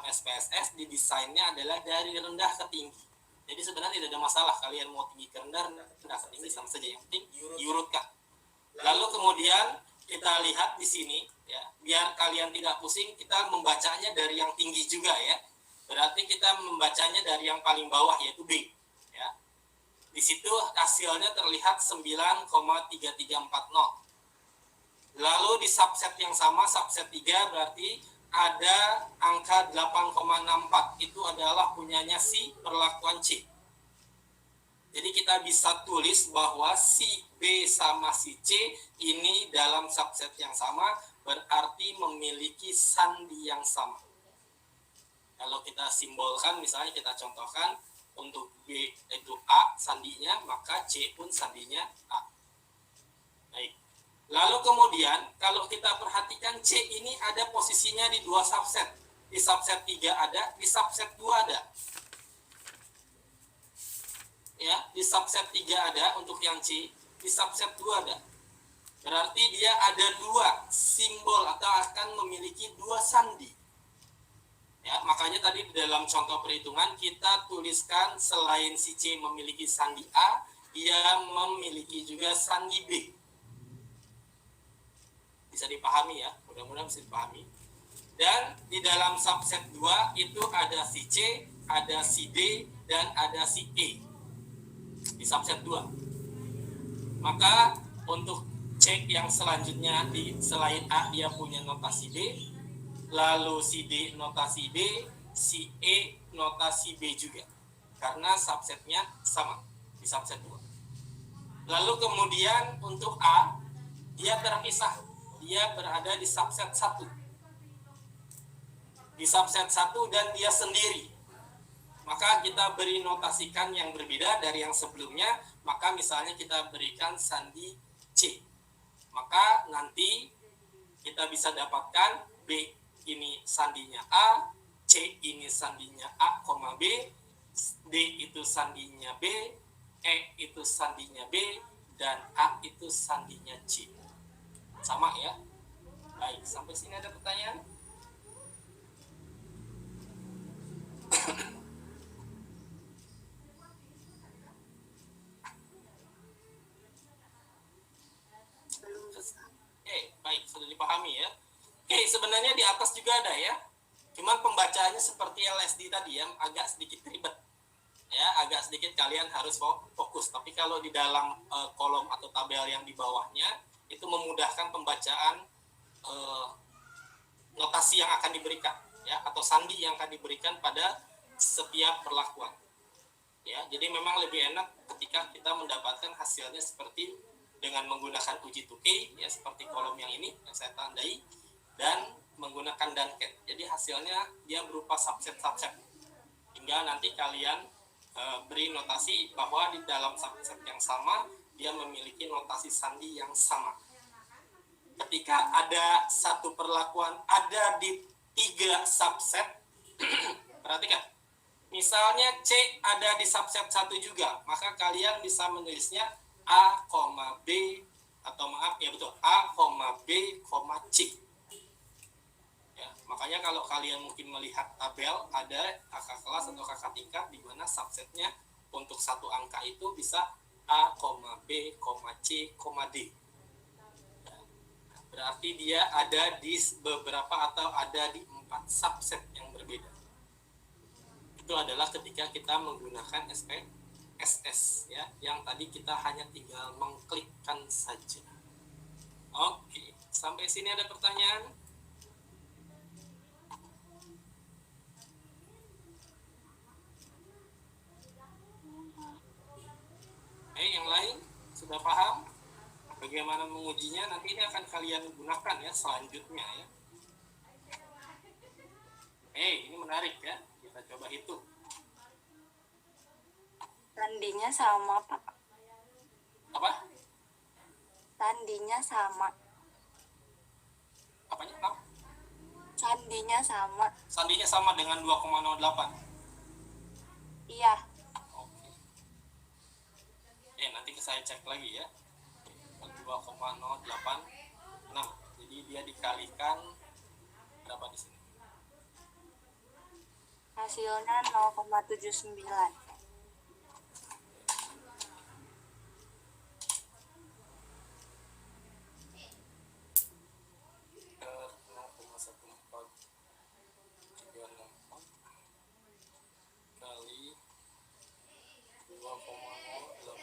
SPSS didesainnya adalah dari rendah ke tinggi. Jadi sebenarnya tidak ada masalah kalian mau tinggi ke rendah ke tinggi sama saja, yang penting diurutkan. Lalu kemudian kita lihat di sini ya, biar kalian tidak pusing, kita membacanya dari yang tinggi juga ya. Berarti kita membacanya dari yang paling bawah, yaitu B ya. Di situ hasilnya terlihat 9,3340. Lalu di subset yang sama, subset 3, berarti ada angka 8,64. Itu adalah punyanya si perlakuan C. Jadi kita bisa tulis bahwa si B sama si C ini dalam subset yang sama, berarti memiliki sandi yang sama. Kalau kita simbolkan, misalnya kita contohkan, untuk B itu A sandinya, maka C pun sandinya A. Baik. Lalu kemudian kalau kita perhatikan C ini ada posisinya di 2 subset. Di subset 3 ada, di subset 2 ada. Ya, di subset 3 ada untuk yang C, di subset 2 ada. Berarti dia ada 2 simbol atau akan memiliki 2 sandi. Ya, makanya tadi di dalam contoh perhitungan kita tuliskan selain si C memiliki sandi A, dia memiliki juga sandi B. Bisa dipahami ya, mudah-mudahan bisa dipahami. Dan di dalam subset 2 itu ada si C, ada si D, dan ada si E di subset 2. Maka untuk C yang selanjutnya, selain A dia punya notasi B, lalu si D notasi B, si E notasi B juga, karena subsetnya sama di subset 2. Lalu kemudian untuk A, dia terpisah, dia berada di subset 1. Di subset 1 dan dia sendiri. Maka kita beri notasikan yang berbeda dari yang sebelumnya, maka misalnya kita berikan sandi C. Maka nanti kita bisa dapatkan B ini sandinya A, C ini sandinya A, B, D itu sandinya B, E itu sandinya B, dan A itu sandinya C. Sama ya? Baik, sampai sini ada pertanyaan? Baik, sudah dipahami ya. Sebenarnya di atas juga ada ya. Cuman pembacaannya seperti LSD tadi ya, agak sedikit ribet. Ya, agak sedikit kalian harus fokus. Tapi kalau di dalam kolom atau tabel yang di bawahnya, itu memudahkan pembacaan notasi yang akan diberikan ya, atau sandi yang akan diberikan pada setiap perlakuan. ya. Jadi memang lebih enak ketika kita mendapatkan hasilnya seperti dengan menggunakan uji tuki ya, seperti kolom yang ini yang saya tandai, dan menggunakan danket. Jadi hasilnya dia berupa subset-subset hingga nanti kalian beri notasi bahwa di dalam subset yang sama dia memiliki notasi sandi yang sama. Ketika ada satu perlakuan ada di 3 subset, perhatikan, misalnya C ada di subset 1 juga, maka kalian bisa menulisnya A, B, atau maaf ya betul, A, B, C. Ya, makanya kalau kalian mungkin melihat tabel ada kakak kelas atau kakak tingkat di mana subsetnya untuk satu angka itu bisa A, B, C, D. Berarti dia ada di beberapa atau ada di 4 subset yang berbeda. Itu adalah ketika kita menggunakan SPSS ya, yang tadi kita hanya tinggal mengklikkan saja. Oke, sampai sini ada pertanyaan? Yang lain sudah paham bagaimana mengujinya? Nanti ini akan kalian gunakan ya selanjutnya ya. Ini menarik ya, kita coba hitung. Sandinya sama, Pak. Apa? Sandinya sama. Apanya? Apa? Sandinya sama. Sandinya sama dengan 2,08. Iya. Oke. Nanti saya cek lagi ya. 2,086. Jadi dia dikalikan berapa di sini? Hasilnya 0,79. Kali 2,08.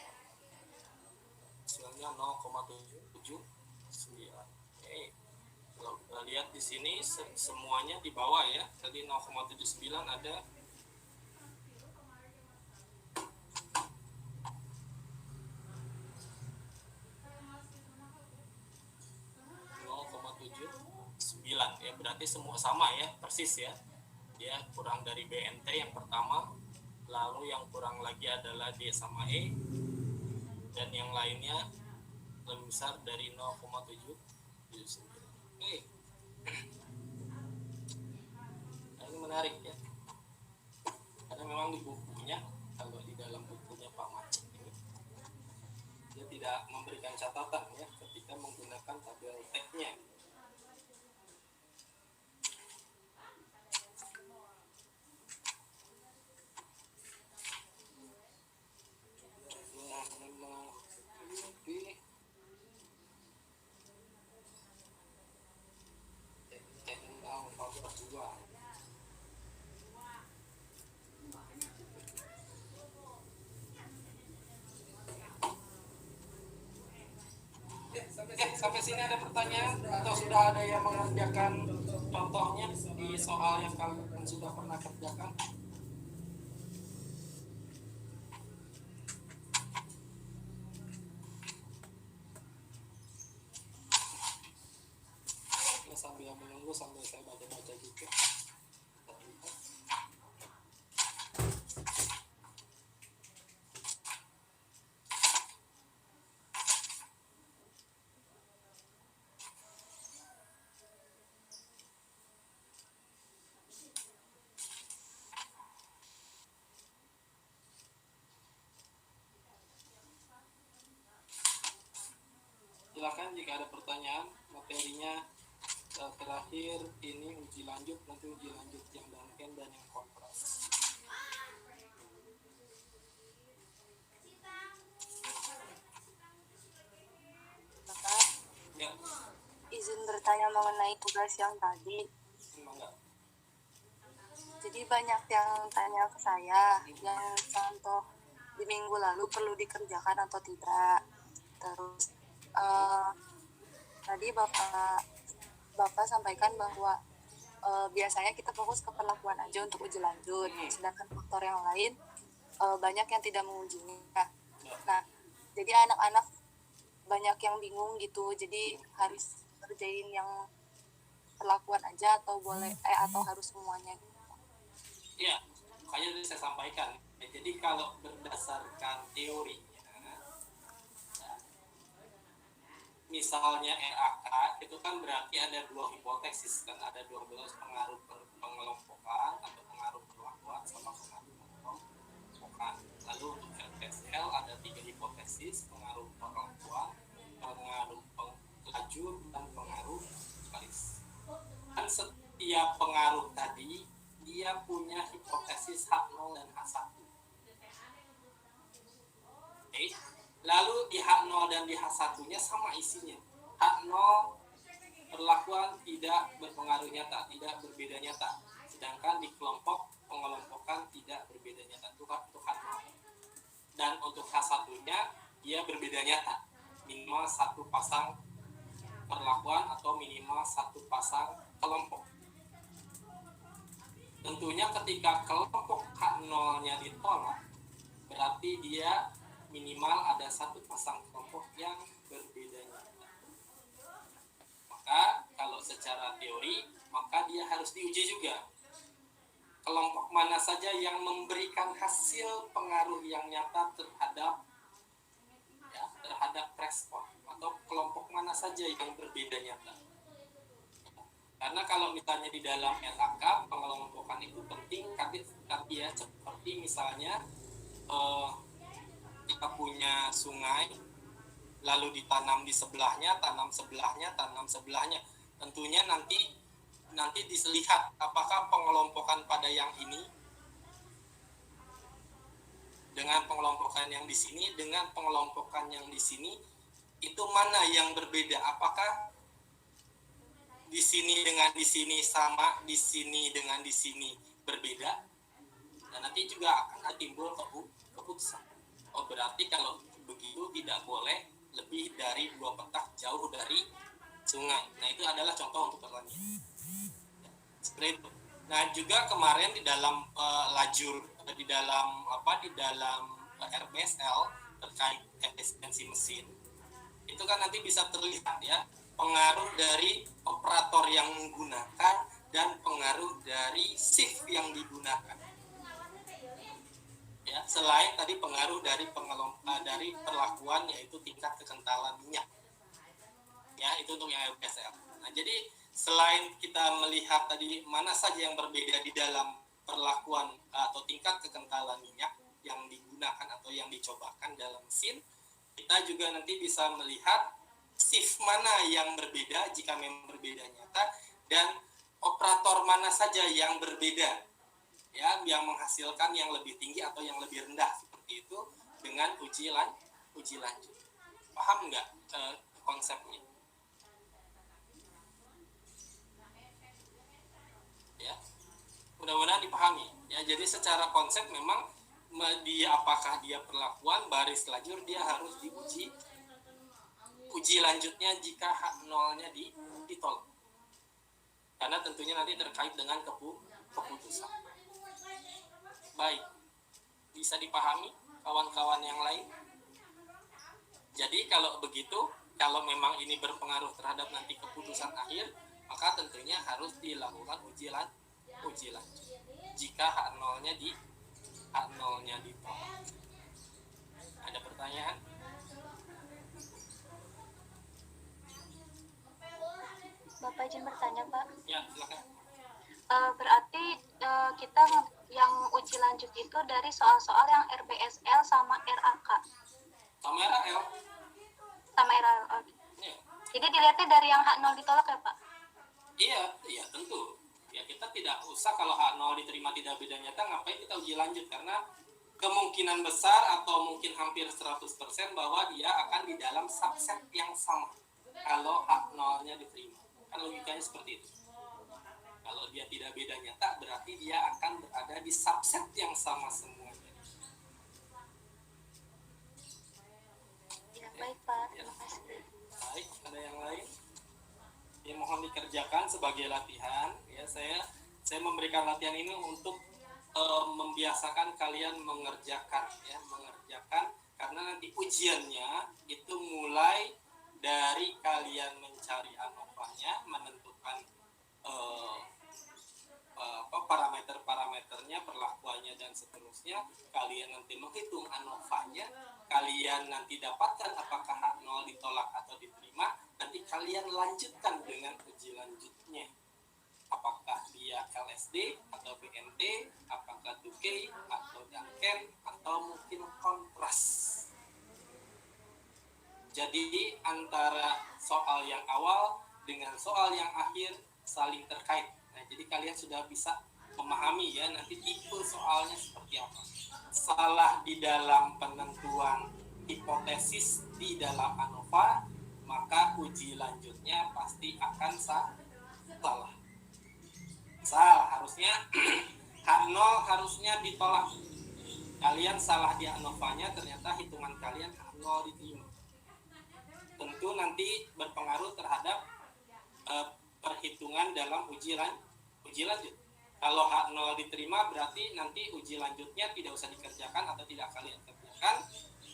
Hasilnya 0,79. Kalau kita lihat di sini semuanya di bawah ya. Tadi 0,79 ada. Ya, berarti semua sama ya, persis ya. Dia kurang dari BNT yang pertama, lalu yang kurang lagi adalah D sama E, dan yang lainnya lebih besar dari 0,779. Nah, ini menarik ya, karena memang di bukunya, kalau di dalam bukunya Pak Macik ini, dia tidak memberikan catatan ya ketika menggunakan tabel tag-nya. Sampai sini ada pertanyaan atau sudah ada yang mengerjakan contohnya di soal yang kalian sudah pernah kerjakan? Sambil menunggu, sambil saya baca-baca juga. Silakan jika ada pertanyaan. Materinya terakhir ini uji lanjut, nanti uji lanjut yang Duncan dan yang kontras. Bapak, Ya, izin bertanya mengenai tugas yang tadi. enggak. Jadi banyak yang tanya ke saya, yang contoh di minggu lalu perlu dikerjakan atau tidak. Terus tadi Bapak sampaikan bahwa biasanya kita fokus ke perlakuan aja untuk uji lanjut, sedangkan faktor yang lain banyak yang tidak mengujinya. Nah, jadi anak-anak banyak yang bingung gitu, jadi harus kerjain yang perlakuan aja atau boleh atau harus semuanya. Ya, makanya tadi saya sampaikan. Ya, jadi kalau berdasarkan teorinya, ya, misalnya RAK itu kan berarti ada dua hipotesis kan, ada dua hipotesis pengaruh pengelompokan atau pengaruh perlakuan sama pengaruh pengelompokan. Lalu untuk LPSL ada tiga hipotesis, pengaruh perlakuan, pengaruh pelajur, dan pengaruh garis. Dan setiap pengaruh tadi dia punya hipotesis H0 dan H1. Oke. Lalu di H0 dan di H1-nya sama isinya. H0 perlakuan tidak berpengaruh nyata, tidak berbeda nyata. Sedangkan di kelompok pengelompokan tidak berbeda nyata. Itu H0. Dan untuk H1-nya dia berbeda nyata. Minimal satu pasang perlakuan atau minimal satu pasang kelompok. Tentunya ketika kelompok H0-nya ditolak, berarti dia minimal ada satu pasang kelompok yang berbeda nyata. Maka kalau secara teori, maka dia harus diuji juga. Kelompok mana saja yang memberikan hasil pengaruh yang nyata terhadap respon, atau kelompok mana saja yang berbeda nyata. Karena kalau misalnya di dalam LAK pengelompokan itu penting, tapi ya seperti misalnya kita punya sungai, lalu ditanam di sebelahnya, tanam sebelahnya. Tentunya nanti dilihat apakah pengelompokan pada yang ini dengan pengelompokan yang di sini dengan pengelompokan yang di sini itu mana yang berbeda? Apakah di sini dengan di sini sama, di sini dengan di sini berbeda? Dan nanti juga akan timbul keputusan. Oh, berarti kalau begitu tidak boleh lebih dari 2 petak jauh dari sungai. Nah, itu adalah contoh untuk pertanian. Seperti itu. Nah, juga kemarin di dalam di dalam RBSL terkait efisiensi mesin, itu kan nanti bisa terlihat ya pengaruh dari operator yang menggunakan dan pengaruh dari shift yang digunakan. Ya, selain tadi pengaruh dari dari perlakuan yaitu tingkat kekentalan minyak. Ya, itu untuk yang LPSL. Nah, jadi selain kita melihat tadi mana saja yang berbeda di dalam perlakuan atau tingkat kekentalan minyak yang digunakan atau yang dicobakan dalam mesin, kita juga nanti bisa melihat shift mana yang berbeda jika memang berbeda nyata, dan operator mana saja yang berbeda ya, yang menghasilkan yang lebih tinggi atau yang lebih rendah seperti itu dengan uji lanjut. Paham nggak konsepnya? Ya, mudah-mudahan dipahami. Ya, jadi secara konsep memang apakah dia perlakuan baris lajur, dia harus diuji lanjutnya jika H0-nya ditolak. Karena tentunya nanti terkait dengan keputusan. Baik, bisa dipahami kawan-kawan yang lain? Jadi kalau begitu, kalau memang ini berpengaruh terhadap nanti keputusan akhir, maka tentunya harus dilakukan uji lanjut. Jika H0-nya ditolak. Ada pertanyaan? Bapak izin bertanya, Pak. Ya, silakan. Berarti kita yang uji lanjut itu dari soal-soal yang RBSL sama RAK. Sama RAL. Sama RAL. Ya. Jadi dilihatnya dari yang H0 ditolak ya, Pak? Iya, tentu. Ya, kita tidak usah kalau H0 diterima tidak beda nyata, ngapain kita uji lanjut, karena kemungkinan besar atau mungkin hampir 100% bahwa dia akan di dalam subset yang sama kalau H0-nya diterima. Kan logikanya seperti itu. Kalau dia tidak beda nyata, berarti dia akan berada di subset yang sama semuanya. Ya, baik, Pak. Terima kasih. Baik, ada yang lain? Ya, mohon dikerjakan sebagai latihan. Ya, saya memberikan latihan ini untuk membiasakan kalian mengerjakan karena nanti ujiannya itu mulai dari kalian mencari ANOVA-nya, menentukan parameter-parameternya, perlakuannya dan seterusnya. Kalian nanti menghitung ANOVA-nya, kalian nanti dapatkan apakah H0 ditolak atau diterima. Nanti kalian lanjutkan dengan uji lanjutnya. Apakah dia LSD atau BNT, apakah 2K atau Duncan atau mungkin kontras. Jadi antara soal yang awal dengan soal yang akhir saling terkait. Nah, jadi kalian sudah bisa memahami ya nanti tipe soalnya seperti apa. Salah di dalam penentuan hipotesis di dalam ANOVA, maka uji lanjutnya pasti akan salah. Harusnya H0 harusnya ditolak. Kalian salah di ANOVA-nya, ternyata hitungan kalian H0 diterima. Tentu nanti berpengaruh terhadap perhitungan dalam uji lanjut. Kalau H0 diterima berarti nanti uji lanjutnya tidak usah dikerjakan atau tidak kalian kerjakan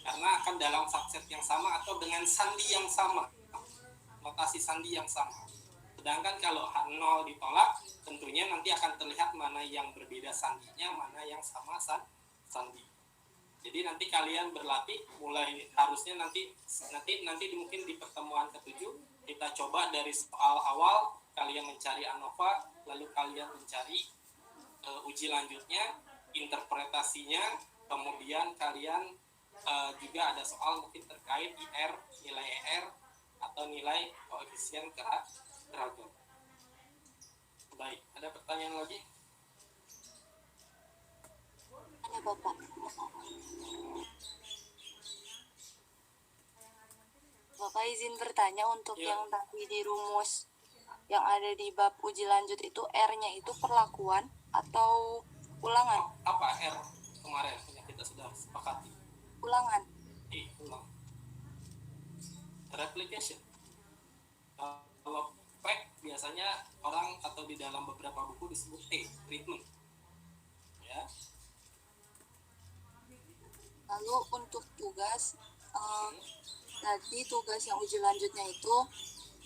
karena akan dalam subset yang sama atau dengan sandi yang sama, notasi sandi yang sama. Sedangkan kalau H0 ditolak, tentunya nanti akan terlihat mana yang berbeda sandinya, mana yang sama sandi. Jadi nanti kalian berlatih mulai harusnya nanti mungkin di pertemuan ke-7 kita coba dari soal awal kalian mencari ANOVA, lalu kalian mencari uji lanjutnya, interpretasinya, kemudian kalian juga ada soal mungkin terkait IR, nilai ER atau nilai koefisien keragam. Baik, ada pertanyaan lagi? Ada Bapak. Bapak izin bertanya untuk yang tadi di rumus yang ada di bab uji lanjut itu R-nya itu perlakuan atau ulangan? Apa R kemarin yang kita sudah sepakati? Ulangan. Ulang. Replication. Kalau fact biasanya orang atau di dalam beberapa buku disebut treatment. Ya. Lalu untuk tugas tadi tugas yang uji lanjutnya itu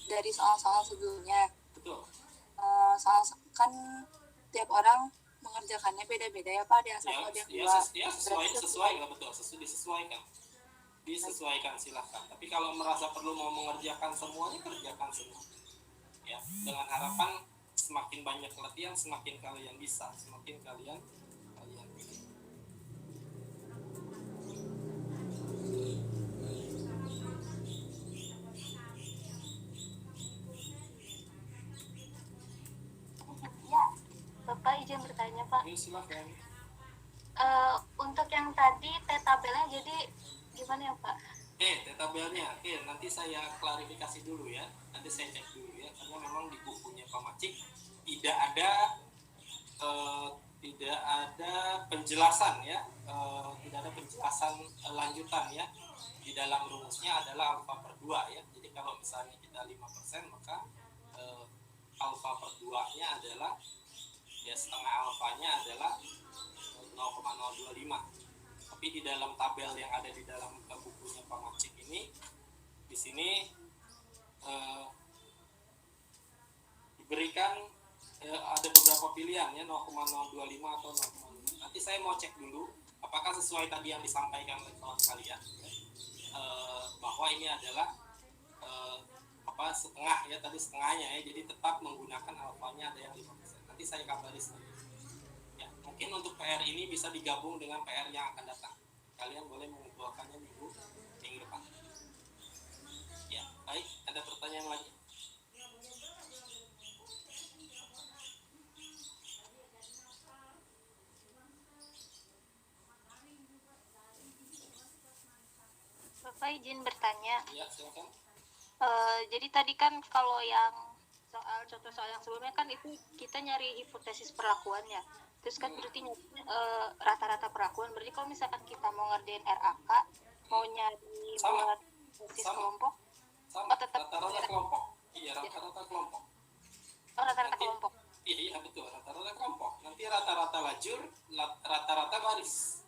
dari soal-soal sebelumnya. Betul. Soal kan tiap orang mengerjakannya beda-beda ya Pak, ada yang satu ada yang dua. Sesuai nggak betul, disesuaikan silahkan. Tapi kalau merasa perlu mau mengerjakan semuanya, kerjakan semua. Ya, dengan harapan semakin banyak latihan, semakin kalian bisa, semakin kalian bisa. Ya, Bapak izin bertanya Pak. Ya, silahkan. Untuk yang tadi tabelnya jadi gimana ya Pak? Tabelnya, nanti saya klarifikasi dulu ya. Nanti saya cek dulu ya, karena memang di bukunya Pak Macik tidak ada penjelasan ya, tidak ada penjelasan lanjutan ya. Di dalam rumusnya adalah alfa per 2 ya. Jadi kalau misalnya kita 5%, maka alfa per 2-nya adalah ya setengah alfanya adalah 0,025. Tapi di dalam tabel yang ada di dalam bukunya Pak Macik ini, di sini diberikan ada beberapa pilihan ya, 0,025 atau 0,5. Nanti saya mau cek dulu apakah sesuai tadi yang disampaikan oleh kawan kalian bahwa ini adalah setengah ya, tadi setengahnya ya, jadi tetap menggunakan alfanya ada yang 5%. Nanti saya kabari sendiri. Ya, mungkin untuk PR ini bisa digabung dengan PR yang akan datang. Kalian boleh mengumpulkannya minggu depan. Ya, baik. Ada pertanyaan lagi? Bapak izin bertanya. Ya, silakan. Jadi tadi kan kalau yang contoh soal yang sebelumnya kan itu kita nyari hipotesis perlakuannya. Terus kan berarti rata-rata perlakuan. Berarti kalau misalkan kita mau ngerjain RAK, mau nyari buat hipotesis kelompok, tetap rata-rata kelompok. Iya, rata-rata kelompok. Rata-rata kelompok. Iya, betul. Rata-rata kelompok. Nanti rata-rata lajur, rata-rata baris.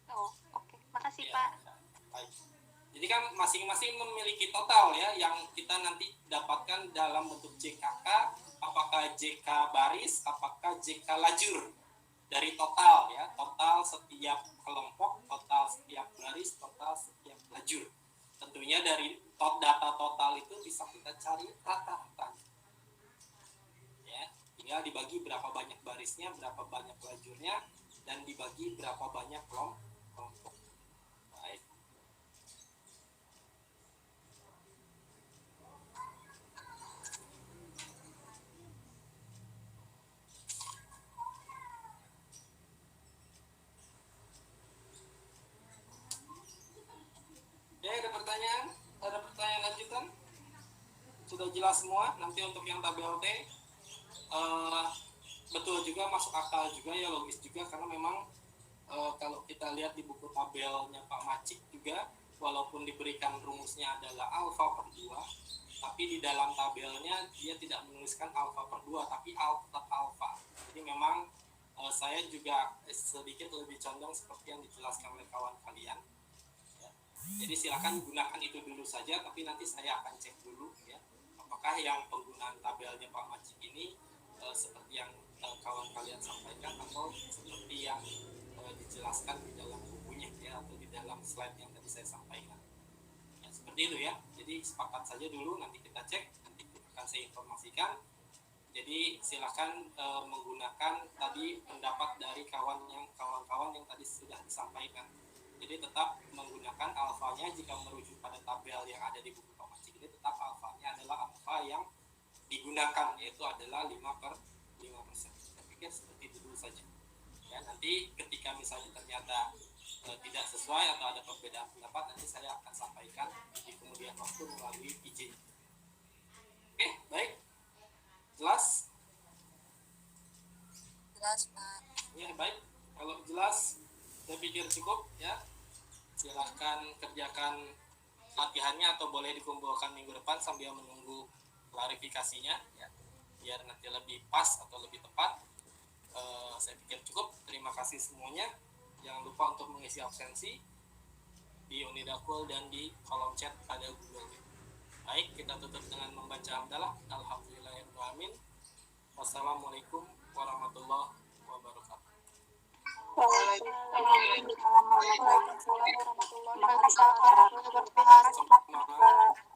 Oh, oke. Makasih, Ya, Pak. baik. Jadi kan masing-masing memiliki total ya yang kita nanti dapatkan dalam bentuk JKK, apakah JK baris, apakah JK lajur dari total ya, total setiap kelompok, total setiap baris, total setiap lajur. Tentunya dari data total itu bisa kita cari rata-rata. Ya, tinggal dibagi berapa banyak barisnya, berapa banyak lajurnya, dan dibagi berapa banyak kelompok. Baik. Ya, ada pertanyaan? Ada pertanyaan lanjutan? Sudah jelas semua. Nanti untuk yang tabel T, betul juga, masuk akal juga ya, logis juga, karena memang kalau kita lihat di buku tabelnya Pak Macik juga, walaupun diberikan rumusnya adalah alfa per 2, tapi di dalam tabelnya dia tidak menuliskan alfa per 2, tapi tetap alfa. Jadi memang saya juga sedikit lebih condong seperti yang dijelaskan oleh kawan kalian. Jadi silakan gunakan itu dulu saja, tapi nanti saya akan cek dulu ya, apakah yang penggunaan tabelnya Pak Macik ini seperti yang kawan kalian sampaikan atau seperti yang dijelaskan di dalam bukunya ya, atau di dalam slide yang tadi saya sampaikan. Ya, seperti itu ya. Jadi sepakat saja dulu, nanti kita cek, nanti akan saya informasikan. Jadi silakan menggunakan tadi pendapat dari kawan-kawan yang tadi sudah disampaikan. Jadi tetap menggunakan alfanya jika merujuk pada tabel yang ada di buku Pak Macik ini, tetap alfanya adalah alfa yang digunakan, yaitu adalah 5/5%. Saya pikir seperti itu dulu saja. Ya, nanti ketika misalnya ternyata tidak sesuai atau ada perbedaan pendapat, nanti saya akan sampaikan di kemudian waktu melalui izin. Oke, baik. Jelas? Jelas, Pak. Ya, baik. Kalau jelas, saya pikir cukup ya. Silahkan kerjakan latihannya atau boleh dikumpulkan minggu depan sambil menunggu klarifikasinya ya, biar nanti lebih pas atau lebih tepat. Saya pikir cukup. Terima kasih semuanya. Jangan lupa untuk mengisi absensi di Unidakul dan di kolom chat pada Google Meet. Baik, kita tutup dengan membaca hamdalah. Alhamdulillahirrahmanirrahim. Wassalamualaikum warahmatullahi wabarakatuh. Waalaikumsalam warahmatullahi wabarakatuh. Selamat malam.